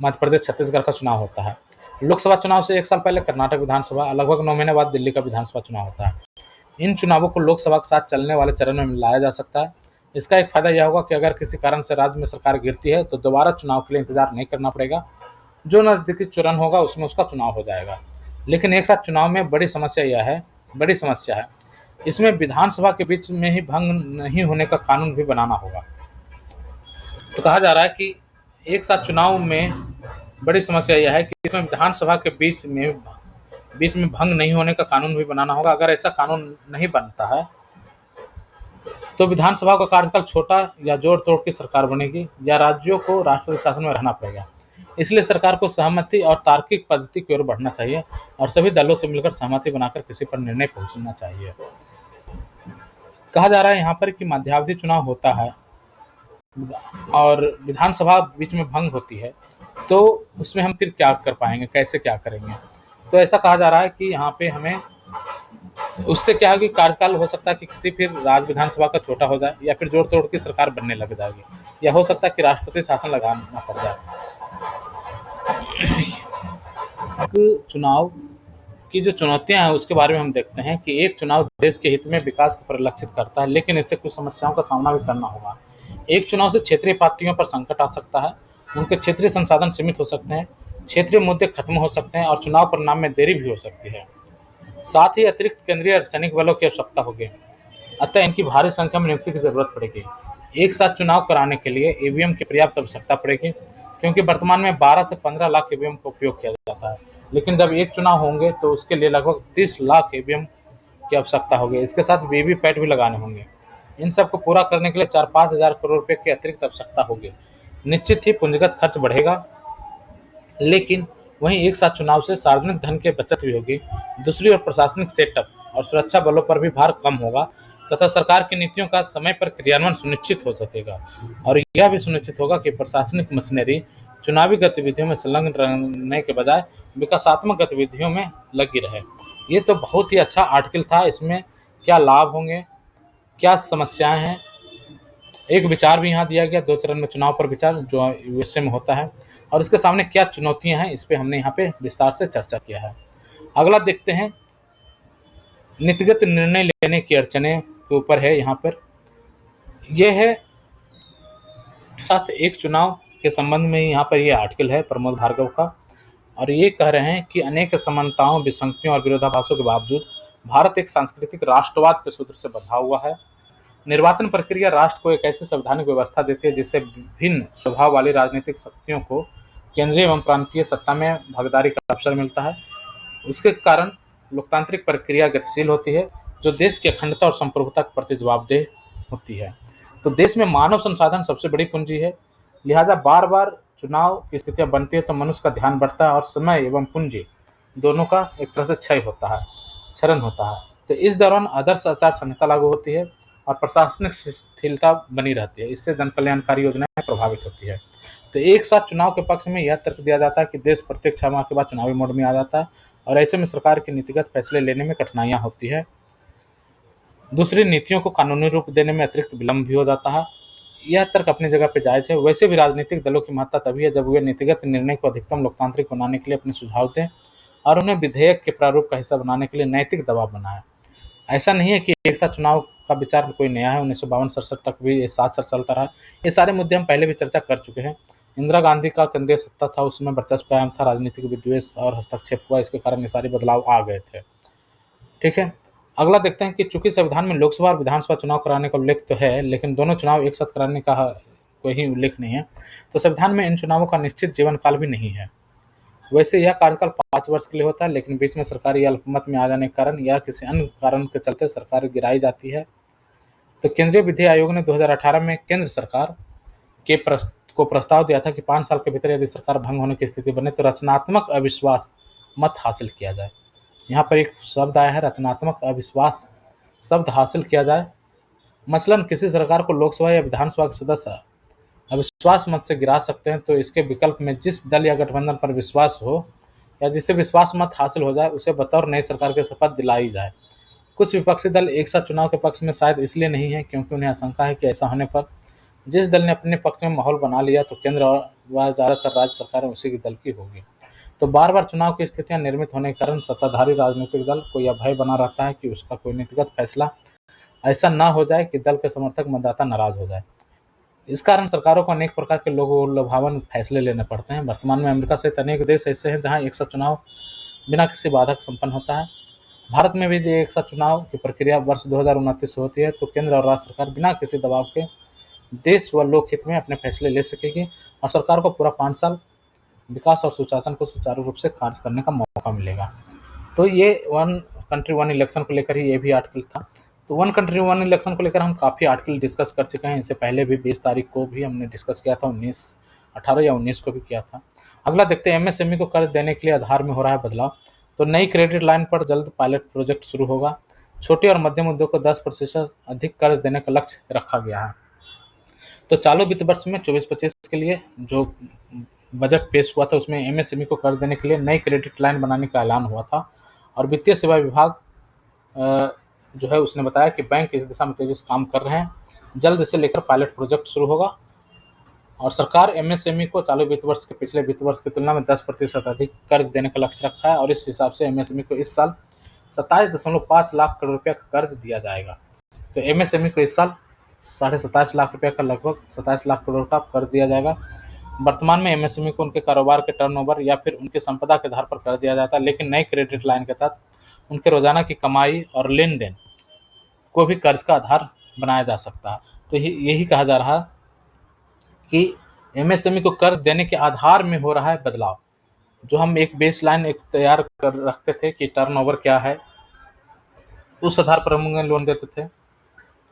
मध्य प्रदेश, छत्तीसगढ़ का चुनाव होता है। लोकसभा चुनाव से 1 साल पहले कर्नाटक विधानसभा, लगभग 9 महीने बाद दिल्ली का विधानसभा चुनाव होता है। इन चुनावों को लोकसभा के साथ चलने वाले चरण में मिलाया जा सकता है। इसका एक फायदा यह होगा कि अगर किसी कारण से राज्य में सरकार गिरती है तो दोबारा चुनाव के लिए इंतजार नहीं करना पड़ेगा, जो नज़दीकी चरण होगा उसमें उसका चुनाव हो जाएगा। लेकिन एक साथ चुनाव में बड़ी समस्या है, इसमें विधानसभा के बीच में ही भंग नहीं होने का कानून भी बनाना होगा। तो कहा जा रहा है कि एक साथ चुनाव में बड़ी समस्या यह है कि इसमें विधानसभा के बीच में भंग नहीं होने का कानून भी बनाना होगा। अगर ऐसा कानून नहीं बनता है तो विधानसभा का कार्यकाल छोटा या जोड़ तोड़ की सरकार बनेगी या राज्यों को राष्ट्रपति शासन में रहना पड़ेगा। इसलिए सरकार को सहमति और तार्किक पद्धति की ओर बढ़ना चाहिए और सभी दलों से मिलकर सहमति बनाकर किसी पर निर्णय पहुंचना चाहिए। कहा जा रहा है यहाँ पर कि मध्यावधि चुनाव होता है और विधानसभा बीच में भंग होती है, तो उसमें हम फिर क्या कर पाएंगे, कैसे क्या करेंगे? तो ऐसा कहा जा रहा है कि यहाँ पे हमें उससे क्या है कि कार्यकाल हो सकता है कि किसी फिर राज्य विधानसभा का छोटा हो जाए या फिर जोड़ तोड़ की सरकार बनने लग जाएगी, या हो सकता है कि राष्ट्रपति शासन लगाना पड़ जाए। चुनाव की जो चुनौतियां हैं उसके बारे में हम देखते हैं कि एक चुनाव देश के हित में विकास को परिलक्षित करता है, लेकिन इससे कुछ समस्याओं का सामना भी करना होगा। एक चुनाव से क्षेत्रीय पार्टियों पर संकट आ सकता है, उनके क्षेत्रीय संसाधन सीमित हो सकते हैं, क्षेत्रीय मुद्दे खत्म हो सकते हैं और चुनाव परिणाम में देरी भी हो सकती है। साथ ही अतिरिक्त केंद्रीय और सैनिक बलों की आवश्यकता होगी, अतः इनकी भारी संख्या में नियुक्ति की जरूरत पड़ेगी। एक साथ चुनाव कराने के लिए ईवीएम की पर्याप्त आवश्यकता पड़ेगी, क्योंकि वर्तमान में 12 से 15 लाख ईवीएम का उपयोग किया जाता है, लेकिन जब एक चुनाव होंगे तो उसके लिए लगभग 30 लाख ईवीएम की आवश्यकता होगी। इसके साथ वीवीपैट भी लगाने होंगे। इन सब को पूरा करने के लिए 4-5 हज़ार करोड़ रुपए की अतिरिक्त आवश्यकता होगी। निश्चित ही पूंजीगत खर्च बढ़ेगा, लेकिन वहीं एक साथ चुनाव से सार्वजनिक धन की बचत भी होगी। दूसरी ओर प्रशासनिक सेटअप और सुरक्षा बलों पर भी भार कम होगा तथा सरकार की नीतियों का समय पर क्रियान्वयन सुनिश्चित हो सकेगा और यह भी सुनिश्चित होगा कि प्रशासनिक मशीनरी चुनावी गतिविधियों में संलग्न रहने के बजाय विकासात्मक गतिविधियों में लगी रहे। ये तो बहुत ही अच्छा आर्टिकल था। इसमें क्या लाभ होंगे, क्या समस्याएं हैं, एक विचार भी यहाँ दिया गया 2 चरण में चुनाव पर विचार जो यूएसए में होता है और इसके सामने क्या चुनौतियां हैं, इस पे हमने यहाँ पे विस्तार से चर्चा किया है। अगला देखते हैं नीतिगत निर्णय लेने की अड़चने के ऊपर है। यहाँ पर यह है साथ एक चुनाव के संबंध में यहाँ पर यह आर्टिकल है प्रमोद भार्गव का और ये कह रहे हैं कि अनेक समानताओं, विसंगतियों और विरोधाभासों के बावजूद भारत एक सांस्कृतिक राष्ट्रवाद के सूत्र से बंधा हुआ है। निर्वाचन प्रक्रिया राष्ट्र को एक ऐसी संवैधानिक व्यवस्था देती है जिससे विभिन्न स्वभाव वाली राजनीतिक शक्तियों को केंद्रीय एवं प्रांतीय सत्ता में भागीदारी का अवसर मिलता है। उसके कारण लोकतांत्रिक प्रक्रिया गतिशील होती है जो देश की अखंडता और संप्रभुता के प्रति जवाबदेह होती है। तो देश में मानव संसाधन सबसे बड़ी पूंजी है, लिहाजा बार बार चुनाव की स्थितियां बनती है तो मनुष्य का ध्यान बढ़ता है और समय एवं पूंजी दोनों का एक तरह से क्षय होता है, क्षरण होता है। तो इस दौरान आदर्श आचार संहिता लागू होती है और प्रशासनिक स्थिरता बनी रहती है। इससे जन कल्याणकारी योजनाएं प्रभावित होती है। तो एक साथ चुनाव के पक्ष में यह तर्क दिया जाता है कि देश प्रत्येक 6 माह के बाद चुनावी मोड में आ जाता है और ऐसे में सरकार के नीतिगत फैसले लेने में कठिनाइयां होती है। दूसरी, नीतियों को कानूनी रूप देने में अतिरिक्त विलंब भी हो जाता है। यह तर्क अपनी जगह पर जायज है। वैसे भी राजनीतिक दलों की महत्ता तभी है जब वे नीतिगत निर्णय को अधिकतम लोकतांत्रिक बनाने के लिए अपने सुझाव दें और उन्हें विधेयक के प्रारूप का हिस्सा बनाने के लिए नैतिक दबाव बनाएं। ऐसा नहीं है कि एक साथ चुनाव का विचार कोई नया है, 1952-67 तक भी ये साथ साथ चलता रहा। ये सारे मुद्दे हम पहले भी चर्चा कर चुके हैं। इंदिरा गांधी का केंद्रीय सत्ता था, उसमें वर्चस्व कायम था, राजनीतिक विद्वेष और हस्तक्षेप हुआ, इसके कारण ये सारे बदलाव आ गए थे। ठीक है, अगला देखते हैं कि चूंकि संविधान में लोकसभा और विधानसभा चुनाव कराने का उल्लेख तो है लेकिन दोनों चुनाव एक साथ कराने का कोई ही उल्लेख नहीं है, तो संविधान में इन चुनावों का निश्चित जीवन काल भी नहीं है। वैसे यह कार्यकाल 5 वर्ष के लिए होता है लेकिन बीच में सरकारी अल्पमत में आ जाने के कारण या किसी अन्य कारण के चलते सरकार गिराई जाती है। तो केंद्रीय विधि आयोग ने 2018 में केंद्र सरकार के को प्रस्ताव दिया था कि 5 साल के भीतर यदि सरकार भंग होने की स्थिति बने तो रचनात्मक अविश्वास मत हासिल किया जाए। यहाँ पर एक शब्द आया है, रचनात्मक अविश्वास शब्द हासिल किया जाए। मसलन किसी सरकार को लोकसभा या विधानसभा के सदस्य अविश्वास मत से गिरा सकते हैं, तो इसके विकल्प में जिस दल या गठबंधन पर विश्वास हो या जिसे विश्वास मत हासिल हो जाए उसे बतौर नई सरकार की शपथ दिलाई जाए। कुछ विपक्षी दल एक साथ चुनाव के पक्ष में शायद इसलिए नहीं है क्योंकि उन्हें आशंका है कि ऐसा होने पर जिस दल ने अपने पक्ष में माहौल बना लिया तो केंद्र व ज़्यादातर राज्य सरकारें उसी की दल की होगी। तो बार बार चुनाव की स्थितियां निर्मित होने के कारण सत्ताधारी राजनीतिक दल को यह भय बना रहता है कि उसका कोई नीतिगत फैसला ऐसा ना हो जाए कि दल के समर्थक मतदाता नाराज हो जाए। इस कारण सरकारों को अनेक प्रकार के लोभावन फैसले लेने पड़ते हैं। वर्तमान में अमेरिका सहित अनेक देश ऐसे हैं जहां एक साथ चुनाव बिना किसी बाधा के संपन्न होता है। भारत में भी एक साथ चुनाव की प्रक्रिया वर्ष 2029 से होती है, तो केंद्र और राज्य सरकार बिना किसी दबाव के देश व लोकहित में अपने फैसले ले सकेगी और सरकार को पूरा 5 साल विकास और सुशासन को सुचारू रूप से कार्य करने का मौका मिलेगा। तो ये वन कंट्री वन इलेक्शन को लेकर ही ये भी आर्टिकल था। तो वन कंट्री वन इलेक्शन को लेकर हम काफ़ी आर्टिकल डिस्कस कर चुके हैं। इससे पहले भी 20 तारीख को भी हमने डिस्कस किया था, 18 या 19 को भी किया था। अगला देखते हैं एमएसएमई को कर्ज देने के लिए आधार में हो रहा है बदलाव। तो नई क्रेडिट लाइन पर जल्द पायलट प्रोजेक्ट शुरू होगा। छोटे और मध्यम उद्योग को 10% अधिक कर्ज देने का लक्ष्य रखा गया है। तो चालू वित्त वर्ष में 24-25 के लिए जो बजट पेश हुआ था उसमें एमएसएमई को कर्ज देने के लिए नई क्रेडिट लाइन बनाने का ऐलान हुआ था और वित्तीय सेवा विभाग जो है उसने बताया कि बैंक इस दिशा में तेजी से काम कर रहे हैं। जल्द इसे लेकर पायलट प्रोजेक्ट शुरू होगा और सरकार एमएसएमई को चालू वित्त वर्ष के पिछले वित्त वर्ष की तुलना में 10% अधिक कर्ज देने का लक्ष्य रखा है और इस हिसाब से एमएसएमई को इस साल 27.5 लाख करोड़ रुपये का कर्ज दिया जाएगा। तो एमएसएमई को इस साल 27.5 लाख रुपये का लगभग 27 लाख करोड़ का कर्ज दिया जाएगा। वर्तमान में एमएसएमई को उनके कारोबार के टर्नओवर या फिर उनकी संपदा के आधार पर कर दिया जाता है, लेकिन नई क्रेडिट लाइन के तहत उनके रोजाना की कमाई और लेन देन को भी कर्ज का आधार बनाया जा सकता है। तो यही कहा जा रहा है कि एमएसएमई को कर्ज देने के आधार में हो रहा है बदलाव। जो हम एक बेस लाइन एक तैयार कर रखते थे कि टर्नओवर क्या है, उस आधार पर हम उन्हें लोन देते थे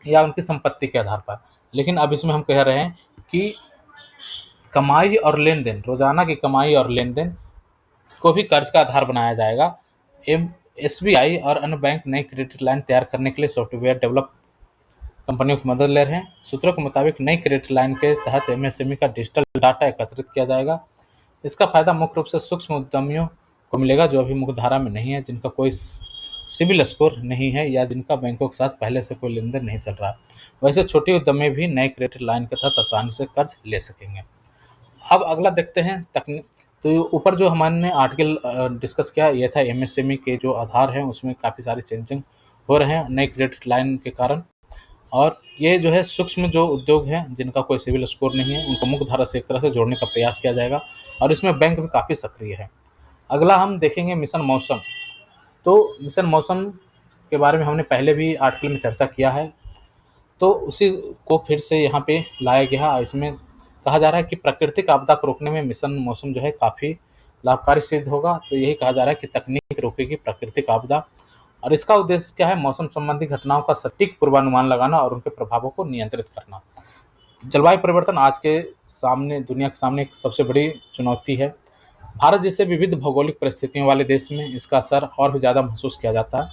या उनकी संपत्ति के आधार पर, लेकिन अब इसमें हम कह रहे हैं कि कमाई और लेन देन, रोजाना की कमाई और लेन देन को भी कर्ज का आधार बनाया जाएगा। एम एसबीआई और अन्य बैंक नई क्रेडिट लाइन तैयार करने के लिए सॉफ्टवेयर डेवलप कंपनियों की मदद ले रहे हैं। सूत्रों के मुताबिक नई क्रेडिट लाइन के तहत एमएसएमई का डिजिटल डाटा एकत्रित किया जाएगा। इसका फायदा मुख्य रूप से सूक्ष्म उद्यमियों को मिलेगा जो अभी मुख्य धारा में नहीं है, जिनका कोई सिबिल स्कोर नहीं है या जिनका बैंकों के साथ पहले से कोई लेन देन नहीं चल रहा। वैसे छोटे उद्यमी भी नए क्रेडिट लाइन के तहत आसानी से कर्ज ले सकेंगे। अब अगला देखते हैं तकनीक। तो ऊपर जो हमने आर्टिकल डिस्कस किया ये था एमएसएमई के जो आधार हैं उसमें काफ़ी सारी चेंजिंग हो रहे हैं नई क्रेडिट लाइन के कारण। और ये जो है सूक्ष्म जो उद्योग हैं जिनका कोई सिविल स्कोर नहीं है उनको मुख्य धारा से एक तरह से जोड़ने का प्रयास किया जाएगा और इसमें बैंक भी काफ़ी सक्रिय है। अगला हम देखेंगे मिशन मौसम। तो मिशन मौसम के बारे में हमने पहले भी आर्टिकल में चर्चा किया है, तो उसी को फिर से यहाँ पे लाया गया। इसमें कहा जा रहा है कि प्राकृतिक आपदा को रोकने में मिशन मौसम जो है काफ़ी लाभकारी सिद्ध होगा। तो यही कहा जा रहा है कि तकनीक रोकेगी प्राकृतिक आपदा और इसका उद्देश्य क्या है, मौसम संबंधी घटनाओं का सटीक पूर्वानुमान लगाना और उनके प्रभावों को नियंत्रित करना। जलवायु परिवर्तन आज के सामने दुनिया के सामने एक सबसे बड़ी चुनौती है। भारत जैसे विविध भौगोलिक परिस्थितियों वाले देश में इसका असर और भी ज़्यादा महसूस किया जाता है।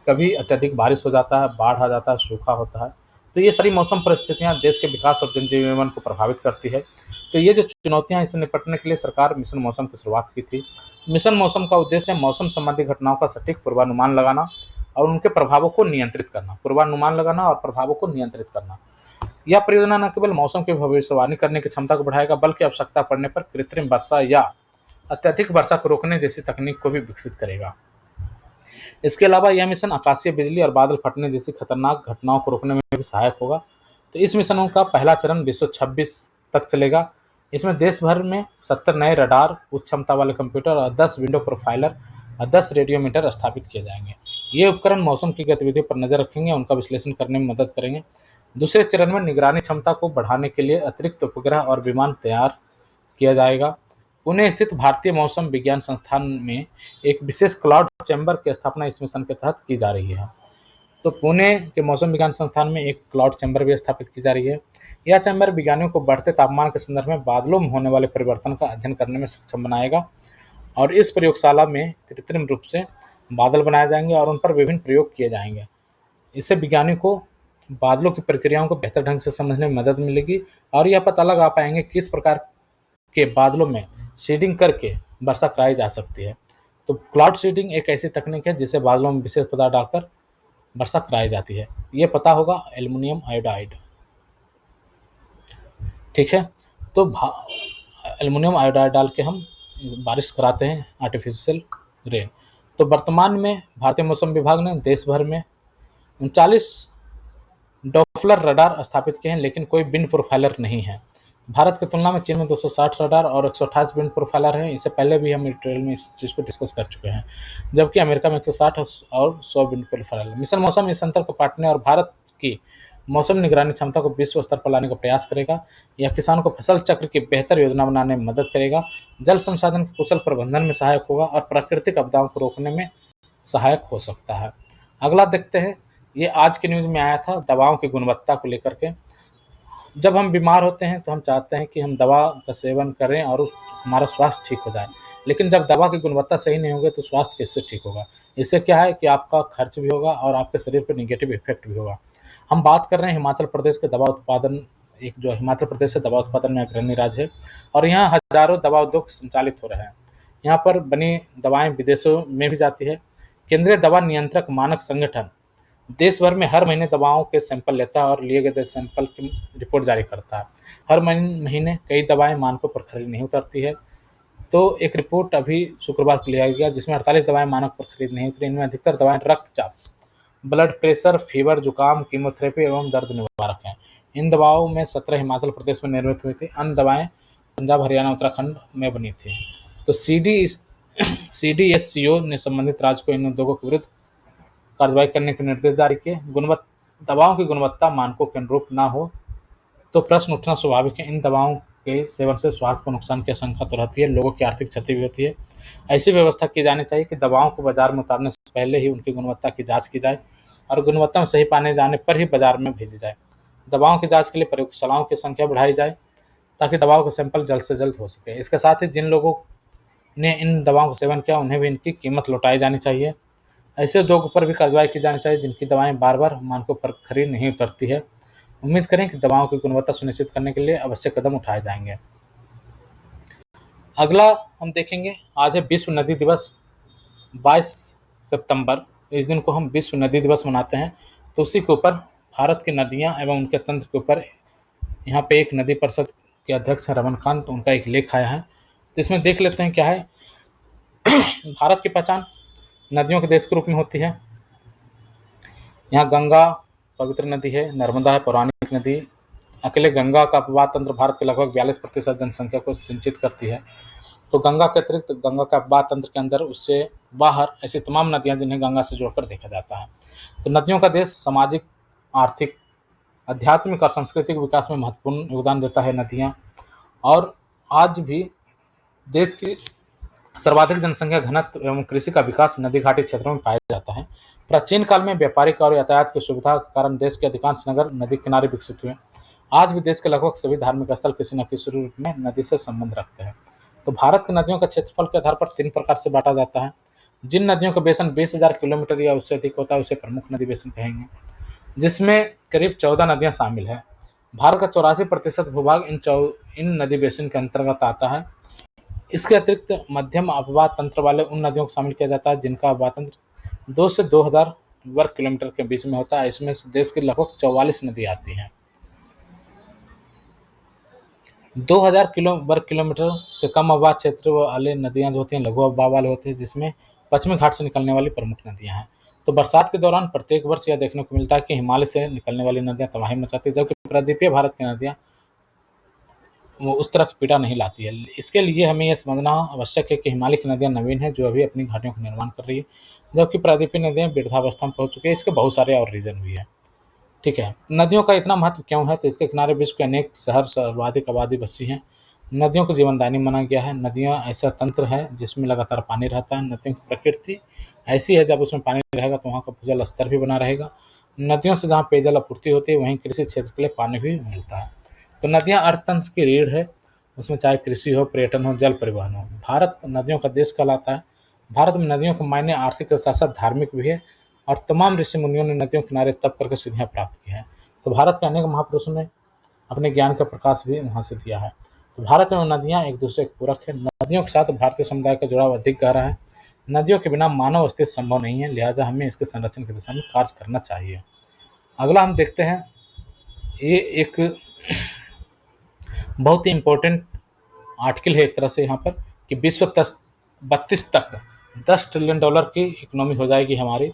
कभी अत्यधिक बारिश हो जाता है, बाढ़ आ जाता है, सूखा होता है। तो ये सारी मौसम परिस्थितियाँ देश के विकास और जनजीवन को प्रभावित करती है। तो ये जो चुनौतियाँ इससे निपटने के लिए सरकार मिशन मौसम की शुरुआत की थी। मिशन मौसम का उद्देश्य है मौसम संबंधी घटनाओं का सटीक पूर्वानुमान लगाना और उनके प्रभावों को नियंत्रित करना। पूर्वानुमान लगाना और प्रभावों को नियंत्रित करना। यह परियोजना न केवल मौसम की भविष्यवाणी करने की क्षमता को बढ़ाएगा बल्कि आवश्यकता पड़ने पर कृत्रिम वर्षा या अत्यधिक वर्षा को रोकने जैसी तकनीक को भी विकसित करेगा। इसके अलावा यह मिशन आकाशीय बिजली और बादल फटने जैसी खतरनाक घटनाओं को रोकने में भी सहायक होगा। तो इस मिशन का पहला चरण 2026 तक चलेगा। इसमें देश भर में 70 नए रडार, उच्च क्षमता वाले कंप्यूटर और 10 विंडो प्रोफाइलर और 10 रेडियोमीटर स्थापित किए जाएंगे। ये उपकरण मौसम की गतिविधियों पर नजर रखेंगे, उनका विश्लेषण करने में मदद करेंगे। दूसरे चरण में निगरानी क्षमता को बढ़ाने के लिए अतिरिक्त उपग्रह और विमान तैयार किया जाएगा। पुणे स्थित भारतीय मौसम विज्ञान संस्थान में एक विशेष क्लाउड चैम्बर की स्थापना इस मिशन के तहत की जा रही है। तो पुणे के मौसम विज्ञान संस्थान में एक क्लाउड चैम्बर भी स्थापित की जा रही है। यह चैम्बर विज्ञानियों को बढ़ते तापमान के संदर्भ में बादलों में होने वाले परिवर्तन का अध्ययन करने में सक्षम बनाएगा और इस प्रयोगशाला में कृत्रिम रूप से बादल बनाए जाएंगे और उन पर विभिन्न प्रयोग किए जाएंगे। इससे विज्ञानियों को बादलों की प्रक्रियाओं को बेहतर ढंग से समझने में मदद मिलेगी और यह पता लगा पाएंगे किस प्रकार के बादलों में सीडिंग करके वर्षा कराई जा सकती है। तो क्लाउड सीडिंग एक ऐसी तकनीक है जिसे बादलों में विशेष पदार्थ डालकर वर्षा कराई जाती है। ये पता होगा एल्युमिनियम आयोडाइड, ठीक है। तो एल्युमिनियम आयोडाइड डाल के हम बारिश कराते हैं, आर्टिफिशियल रेन। तो वर्तमान में भारतीय मौसम विभाग ने देश भर में 39 डॉप्लर रडार स्थापित किए हैं, लेकिन कोई विंड प्रोफाइलर नहीं है। भारत की तुलना में चीन में 260 रडार और 128 विंड प्रोफाइलर हैं। इससे पहले भी हम डिटेल में इस चीज़ को डिस्कस कर चुके हैं। जबकि अमेरिका में 160 और 100 विंड प्रोफाइलर। मिशन मौसम इस अंतर को पाटने और भारत की मौसम निगरानी क्षमता को विश्व स्तर पर लाने का प्रयास करेगा। यह किसान को फसल चक्र की बेहतर योजना बनाने में मदद करेगा, जल संसाधन के कुशल प्रबंधन में सहायक होगा और प्राकृतिक आपदाओं को रोकने में सहायक हो सकता है। अगला देखते हैं, ये आज की न्यूज़ में आया था दवाओं की गुणवत्ता को लेकर के। जब हम बीमार होते हैं तो हम चाहते हैं कि हम दवा का सेवन करें और हमारा स्वास्थ्य ठीक हो जाए, लेकिन जब दवा की गुणवत्ता सही नहीं होगी तो स्वास्थ्य कैसे ठीक होगा। इससे क्या है कि आपका खर्च भी होगा और आपके शरीर पर निगेटिव इफेक्ट भी होगा। हम बात कर रहे हैं हिमाचल प्रदेश के दवा उत्पादन, एक जो हिमाचल प्रदेश से दवा उत्पादन में अग्रणी राज्य है और यहाँ हजारों दवा उद्योग संचालित हो रहे हैं। यहाँ पर बनी दवाएं विदेशों में भी जाती है। केंद्रीय दवा नियंत्रक मानक संगठन देश भर में हर महीने दवाओं के सैंपल लेता है और लिए गए सैंपल की रिपोर्ट जारी करता है। हर महीने कई दवाएं मानकों पर खरी नहीं उतरती है। तो एक रिपोर्ट अभी शुक्रवार को लिया गया जिसमें 48 दवाएं मानक पर खरीद नहीं उतरी। इनमें अधिकतर दवाएं रक्तचाप, ब्लड प्रेशर, फीवर, जुकाम, कीमोथेरेपी एवं दर्द निवारक हैं। इन दवाओं में 17 हिमाचल प्रदेश में निर्मित हुई थी। अन्य दवाएं पंजाब, हरियाणा, उत्तराखंड में बनी थी। तो CDSCO ने संबंधित राज्य को इन उद्योगों के विरुद्ध कार्रवाई करने के निर्देश जारी किए। दवाओं की गुणवत्ता मानकों के अनुरूप ना हो तो प्रश्न उठना स्वाभाविक है। इन दवाओं के सेवन से स्वास्थ्य को नुकसान की आशंका तो रहती है, लोगों की आर्थिक क्षति भी होती है। ऐसी व्यवस्था की जानी चाहिए कि दवाओं को बाजार में उतारने से पहले ही उनकी गुणवत्ता की जांच की जाए और गुणवत्ता में सही पाने जाने पर ही बाजार में भेजी जाए। दवाओं की जांच के लिए प्रयोगशालाओं की संख्या बढ़ाई जाए। ताकि दवाओं का सैंपल जल्द से जल्द हो सके। इसके साथ ही जिन लोगों ने इन दवाओं का सेवन किया उन्हें भी इनकी कीमत लौटाई जानी चाहिए। ऐसे उद्योगों पर भी कार्रवाई की जानी चाहिए जिनकी दवाएं बार बार मानकों पर खरी नहीं उतरती है। उम्मीद करें कि दवाओं की गुणवत्ता सुनिश्चित करने के लिए आवश्यक कदम उठाए जाएंगे। अगला हम देखेंगे, आज है विश्व नदी दिवस 22 सितंबर। इस दिन को हम विश्व नदी दिवस मनाते हैं। तो उसी के ऊपर भारत की नदियां एवं उनके तंत्र के ऊपर यहाँ पे एक नदी परिषद के अध्यक्ष हैं रमनकांत, तो उनका एक लेख आया है। तो इसमें देख लेते हैं क्या है। भारत की पहचान नदियों के देश के रूप में होती है। यहाँ गंगा पवित्र नदी है, नर्मदा है पौराणिक नदी। अकेले गंगा का अपवाह तंत्र भारत के लगभग 42% जनसंख्या को सिंचित करती है। तो गंगा के अतिरिक्त गंगा का अपवाह तंत्र के अंदर उससे बाहर ऐसी तमाम नदियाँ जिन्हें गंगा से जोड़कर देखा जाता है। तो नदियों का देश सामाजिक, आर्थिक, आध्यात्मिक और सांस्कृतिक विकास में महत्वपूर्ण योगदान देता है नदियाँ। और आज भी देश की सर्वाधिक जनसंख्या घनत्व एवं कृषि का विकास नदी घाटी क्षेत्रों में पाया जाता है। प्राचीन काल में व्यापारिक और यातायात की सुविधा के कारण देश के अधिकांश नगर नदी किनारे विकसित हुए। आज भी देश के लगभग सभी धार्मिक स्थल किसी न किसी रूप में नदी से संबंध रखते हैं। तो भारत की नदियों का क्षेत्रफल के आधार पर 3 प्रकार से बांटा जाता है। जिन नदियों का बेसन 20,000 किलोमीटर या उससे अधिक होता है उसे प्रमुख नदी बेसन कहेंगे, जिसमें करीब 14 नदियां शामिल है। भारत का 84% भूभाग इन नदी बेसिन के अंतर्गत आता है। इसके अतिरिक्त मध्यम अपवाह तंत्र वाले उन नदियों को शामिल किया जाता है जिनका अपवाह तंत्र 2 से 2,000 वर्ग किलोमीटर के बीच में होता है। इसमें देश की लगभग 44 नदी आती हैं। 2,000 वर्ग किलोमीटर से कम अपवाह क्षेत्र वाले नदियां जो होती हैं लघु अपवाह वाले होते हैं, जिसमें पश्चिमी घाट से निकलने वाली प्रमुख नदियां हैं। तो बरसात के दौरान प्रत्येक वर्ष यह देखने को मिलता है कि हिमालय से निकलने वाली नदियां तबाही मचाती है, जबकि प्रायद्वीपीय भारत की नदियां वो उस तरह की पीड़ा नहीं लाती है। इसके लिए हमें यह समझना आवश्यक है कि हिमालय की नदियां नवीन हैं जो अभी अपनी घाटियों का निर्माण कर रही है, जबकि प्रायद्वीपीय नदियां वृद्धावस्था में पहुंच चुकी है। इसके बहुत सारे और रीजन भी है। ठीक है, नदियों का इतना महत्व क्यों है? तो इसके किनारे विश्व के अनेक शहर, सर्वाधिक आबादी बसी है। नदियों को जीवनदायिनी माना गया है। नदियाँ ऐसा तंत्र है जिसमें लगातार पानी रहता है। नदियों की प्रकृति ऐसी है, जब उसमें पानी रहेगा तो वहाँ का भूजल स्तर भी बना रहेगा। नदियों से जहाँ पेयजल आपूर्ति होती है वहीं कृषि क्षेत्र के लिए पानी भी मिलता है। तो नदियाँ अर्थतंत्र की रीढ़ है, उसमें चाहे कृषि हो, पर्यटन हो, जल परिवहन हो। भारत नदियों का देश कहलाता है। भारत में नदियों का मायने आर्थिक के साथ साथ धार्मिक भी है, और तमाम ऋषि मुनियों ने नदियों के किनारे तप करके सिद्धियाँ प्राप्त की हैं। तो भारत के अनेक महापुरुषों ने अपने ज्ञान का प्रकाश भी वहाँ से दिया है। तो भारत में नदियाँ एक दूसरे के पूरक है। नदियों के साथ भारतीय समुदाय का जुड़ाव अधिक गहरा है। नदियों के बिना मानव अस्तित्व संभव नहीं है, लिहाजा हमें इसके संरक्षण की दिशा में कार्य करना चाहिए। अगला हम देखते हैं, ये एक बहुत ही इम्पोर्टेंट आर्टिकल है एक तरह से यहाँ पर, कि विश्व 32 तक $10 ट्रिलियन की इकोनॉमी हो जाएगी हमारी।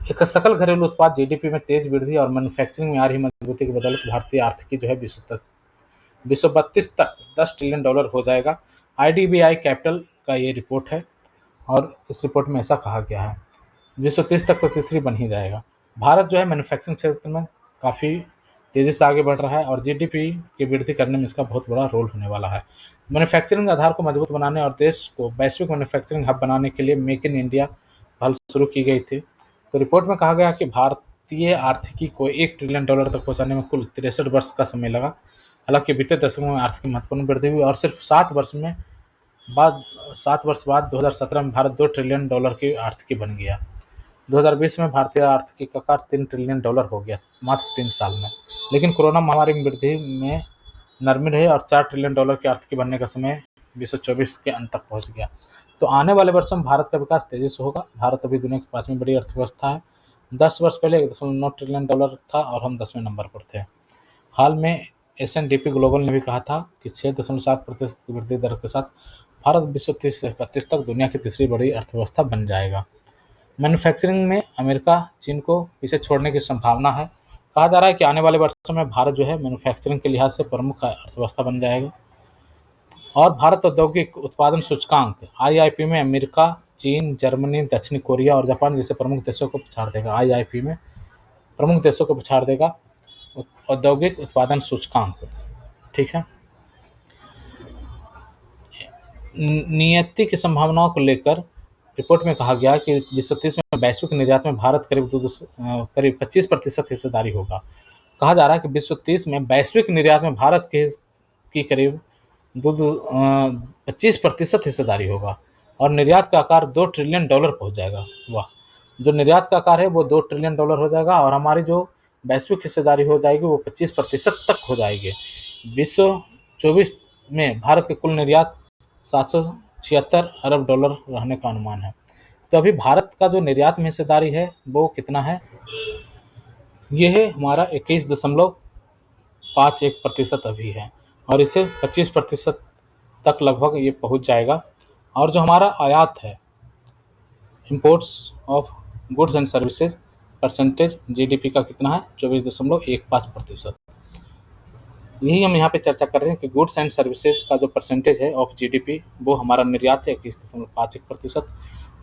एक सकल घरेलू उत्पाद जीडीपी में तेज वृद्धि और मैन्युफैक्चरिंग में आ रही मजबूती की बदौलत भारतीय आर्थिकी जो है विश्व 32 तक $10 ट्रिलियन हो जाएगा। आईडीबीआई कैपिटल का ये रिपोर्ट है, और इस रिपोर्ट में ऐसा कहा गया है विश्व 30 तक तो तीसरी बन ही जाएगा। भारत जो है मैन्युफैक्चरिंग क्षेत्र में काफ़ी तेज़ी से आगे बढ़ रहा है, और जीडीपी की वृद्धि करने में इसका बहुत बड़ा रोल होने वाला है। मैन्युफैक्चरिंग आधार को मजबूत बनाने और देश को वैश्विक मैन्युफैक्चरिंग हब बनाने के लिए मेक इन इंडिया पहल शुरू की गई थी। तो रिपोर्ट में कहा गया कि भारतीय आर्थिकी को $1 ट्रिलियन तक पहुंचाने में कुल 63 वर्ष का समय लगा। हालांकि बीते दशकों में आर्थिक महत्वपूर्ण वृद्धि हुई, और सिर्फ 7 वर्ष बाद 2017 में भारत $2 ट्रिलियन की आर्थिकी बन गया। 2020 में भारतीय आर्थिकी का आकार $3 ट्रिलियन हो गया मात्र 3 साल में। लेकिन कोरोना महामारी में वृद्धि में नरमी रही और $4 ट्रिलियन की आर्थिकी बनने का समय 2024 के अंत तक पहुंच गया। तो आने वाले वर्षों में भारत का विकास तेजी से होगा। भारत अभी दुनिया की 5वीं बड़ी अर्थव्यवस्था है। 10 वर्ष पहले $1.9 ट्रिलियन था और हम 10वें नंबर पर थे। हाल में S&P ग्लोबल ने भी कहा था कि 6.7% की वृद्धि दर के साथ भारत विश्व 30 से 31 तक दुनिया की तीसरी बड़ी अर्थव्यवस्था बन जाएगा। मैन्युफैक्चरिंग में अमेरिका चीन को पीछे छोड़ने की संभावना है। कहा जा रहा है कि आने वाले वर्षों में भारत जो है मैन्युफैक्चरिंग के लिहाज से प्रमुख अर्थव्यवस्था बन जाएगा। और भारत औद्योगिक उत्पादन सूचकांक IIP में अमेरिका, चीन, जर्मनी, दक्षिण कोरिया और जापान जैसे प्रमुख देशों को पछाड़ देगा। IIP में प्रमुख देशों को पछाड़ देगा औद्योगिक उत्पादन सूचकांक। ठीक है, नियति की संभावनाओं को लेकर रिपोर्ट में कहा गया कि 2030 में वैश्विक निर्यात में भारत करीब 25% हिस्सेदारी होगा। कहा जा रहा है कि विश्व 30 में वैश्विक निर्यात में भारत की करीब 25% हिस्सेदारी होगा और निर्यात का आकार $2 ट्रिलियन पहुंच जाएगा। वाह! जो निर्यात का आकार है वो $2 ट्रिलियन हो जाएगा और हमारी जो वैश्विक हिस्सेदारी हो जाएगी वो 25% तक हो जाएगी। विश्व 24 में भारत के कुल निर्यात $776 अरब रहने का अनुमान है। तो अभी भारत का जो निर्यात में हिस्सेदारी है वो कितना है? ये है हमारा 21.51% अभी है और इसे 25% तक लगभग ये पहुंच जाएगा। और जो हमारा आयात है, imports of goods and services percentage GDP का कितना है? 24.15%। यही हम यहाँ पे चर्चा कर रहे हैं कि गुड्स एंड सर्विसेज का जो परसेंटेज है ऑफ जीडीपी वो हमारा निर्यात है 21.51%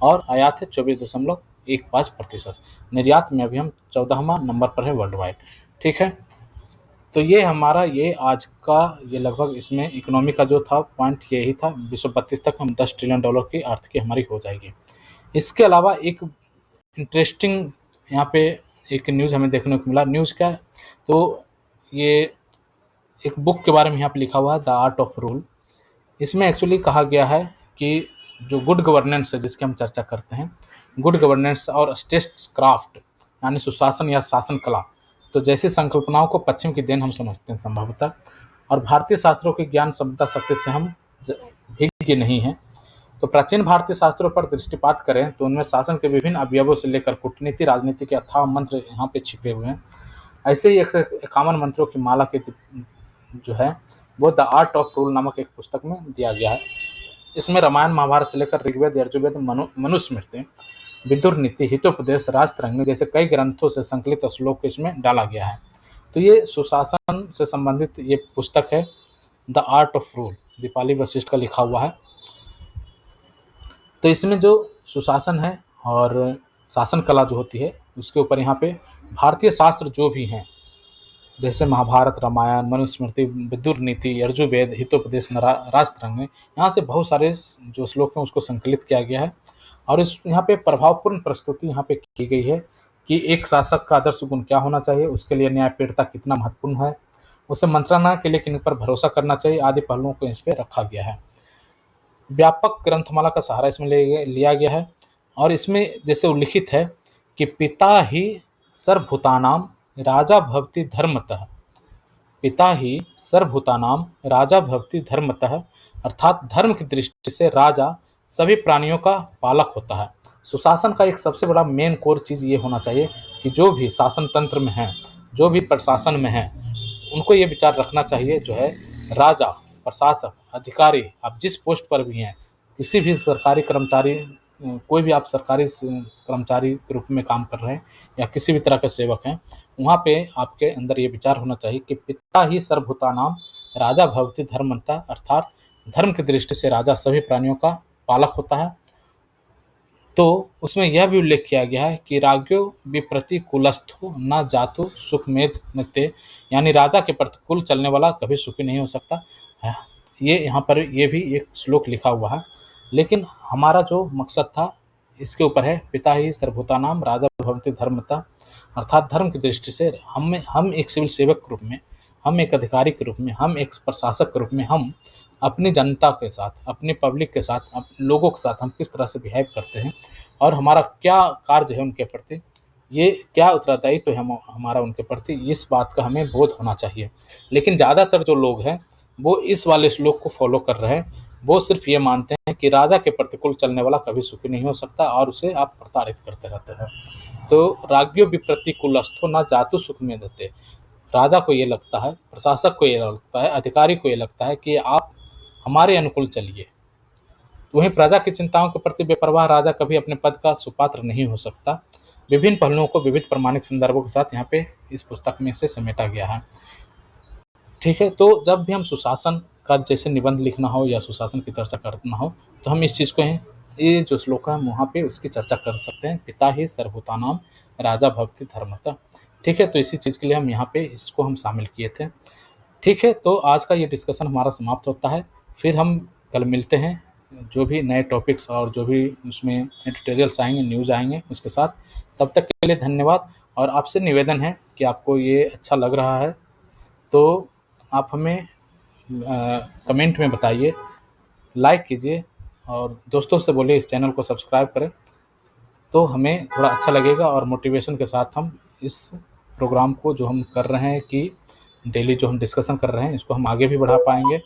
और आयात है 24.15%। निर्यात में अभी हम 14वां नंबर पर है वर्ल्ड वाइड। ठीक है, तो ये हमारा ये आज का ये लगभग इसमें इकोनॉमी का जो था पॉइंट यही था। विश्व 32 तक हम $10 ट्रिलियन की आर्थिकी हमारी हो जाएगी। इसके अलावा एक इंटरेस्टिंग यहाँ पे एक न्यूज़ हमें देखने को मिला। न्यूज़ क्या है? तो ये एक बुक के बारे में यहाँ पे लिखा हुआ है, द आर्ट ऑफ रूल। इसमें एक्चुअली कहा गया है कि जो गुड गवर्नेंस है जिसकी हम चर्चा करते हैं, गुड गवर्नेंस और स्टेट्सक्राफ्ट यानी सुशासन या शासन कला, तो जैसी संकल्पनाओं को पश्चिम की देन हम समझते हैं संभवतः, और भारतीय शास्त्रों की ज्ञान सभ्यता शक्ति से हम भिज्ञ नहीं हैं। तो प्राचीन भारतीय शास्त्रों पर दृष्टिपात करें तो उनमें शासन के विभिन्न अवयवों से लेकर कूटनीति राजनीति के अथाह मंत्र यहाँ पे छिपे हुए हैं। ऐसे ही 151 मंत्रों की माला के जो है वो द आर्ट ऑफ रूल नामक एक पुस्तक में दिया गया है। इसमें रामायण महाभारत से लेकर ऋग्वेद यजुर्वेद मनुस्मृति विदुर नीति हितोपदेश राजतरंगिणी जैसे कई ग्रंथों से संकलित श्लोक को इसमें डाला गया है। तो ये सुशासन से संबंधित ये पुस्तक है the art of rule, Deepali Vashishtha का लिखा हुआ है। तो इसमें जो सुशासन है और शासन कला जो होती है उसके ऊपर यहाँ पे भारतीय शास्त्र जो भी हैं जैसे महाभारत रामायण मनुस्मृति विदुर नीति यजुर्वेद हितोपदेश राजतरंगिणी, यहाँ से बहुत सारे जो श्लोक हैं उसको संकलित किया गया है। और इस यहाँ पे प्रभावपूर्ण प्रस्तुति यहाँ पे की गई है कि एक शासक का आदर्श गुण क्या होना चाहिए, उसके लिए न्यायप्रियता कितना महत्वपूर्ण है, उसे मंत्रणा के लिए किन पर भरोसा करना चाहिए आदि पहलुओं को इस पर रखा गया है। व्यापक ग्रंथमाला का सहारा इसमें लिया गया है और इसमें जैसे उल्लिखित है कि पिता ही सर्वभूतानाम राजा भवति धर्मतः, पिता ही सर्वभूतानाम राजा भवति धर्मतः, अर्थात धर्म की दृष्टि से राजा सभी प्राणियों का पालक होता है। सुशासन का एक सबसे बड़ा मेन कोर चीज़ ये होना चाहिए कि जो भी शासन तंत्र में है, जो भी प्रशासन में है, उनको ये विचार रखना चाहिए जो है राजा, प्रशासक, अधिकारी, आप जिस पोस्ट पर भी हैं, किसी भी सरकारी कर्मचारी, कोई भी आप सरकारी कर्मचारी के रूप में काम कर रहे हैं या किसी भी तरह के सेवक हैं, वहाँ पे आपके अंदर ये विचार होना चाहिए कि पिता ही सर्वभूतानाम राजा भवति धर्मतः, अर्थात धर्म की दृष्टि से राजा सभी प्राणियों का पालक होता है। तो उसमें यह भी उल्लेख किया गया है कि राज्ञो विप्रति कुलस्थो न जातु सुखमेध मते, यानी राजा के प्रतिकूल चलने वाला कभी सुखी नहीं हो सकता। ये यहाँ पर ये भी एक श्लोक लिखा हुआ है, लेकिन हमारा जो मकसद था इसके ऊपर है पिता ही सर्वभूतानाम राजा भवति धर्मतः, अर्थात धर्म की दृष्टि से हम एक सिविल सेवक के रूप में, हम एक अधिकारी के रूप में, हम एक प्रशासक के रूप में, हम अपनी जनता के साथ, अपनी पब्लिक के साथ, लोगों के साथ हम किस तरह से बिहेव करते हैं और हमारा क्या कार्य है उनके प्रति, ये क्या उत्तरदायित्व है हमारा उनके प्रति, इस बात का हमें बोध होना चाहिए। लेकिन ज़्यादातर जो लोग हैं वो इस वाले श्लोक को फॉलो कर रहे हैं, वो सिर्फ ये मानते हैं कि राजा के प्रतिकूल चलने वाला कभी सुखी नहीं हो सकता और उसे आप प्रताड़ित करते रहते हैं। तो राज्ञो विप्रति कुलस्थो न जातु सुख में देते, राजा को ये लगता है, प्रशासक को ये लगता है, अधिकारी को ये लगता है कि आप हमारे अनुकूल चलिए। वहीं प्रजा की चिंताओं के प्रति बेपरवाह राजा कभी अपने पद का सुपात्र नहीं हो सकता। विभिन्न पहलुओं को विविध प्रमाणिक संदर्भों के साथ यहाँ पे इस पुस्तक में से समेटा गया है। ठीक है, तो जब भी हम सुशासन का जैसे निबंध लिखना हो या सुशासन की चर्चा करना हो तो हम इस चीज़ को ये जो श्लोक है वहाँ पे उसकी चर्चा कर सकते हैं, पिता ही सर्वभूतानाम राजा भवति धर्मतः। ठीक है, तो इसी चीज़ के लिए हम यहाँ पे इसको हम शामिल किए थे। ठीक है, तो आज का ये डिस्कशन हमारा समाप्त होता है, फिर हम कल मिलते हैं जो भी नए टॉपिक्स और जो भी उसमें ट्यूटोरियल्स आएंगे, न्यूज़ आएंगे उसके साथ। तब तक के लिए धन्यवाद। और आपसे निवेदन है कि आपको ये अच्छा लग रहा है तो आप हमें कमेंट में बताइए, लाइक कीजिए और दोस्तों से बोलिए इस चैनल को सब्सक्राइब करें, तो हमें थोड़ा अच्छा लगेगा और मोटिवेशन के साथ हम इस प्रोग्राम को जो हम कर रहे हैं कि डेली जो हम डिस्कशन कर रहे हैं इसको हम आगे भी बढ़ा पाएंगे।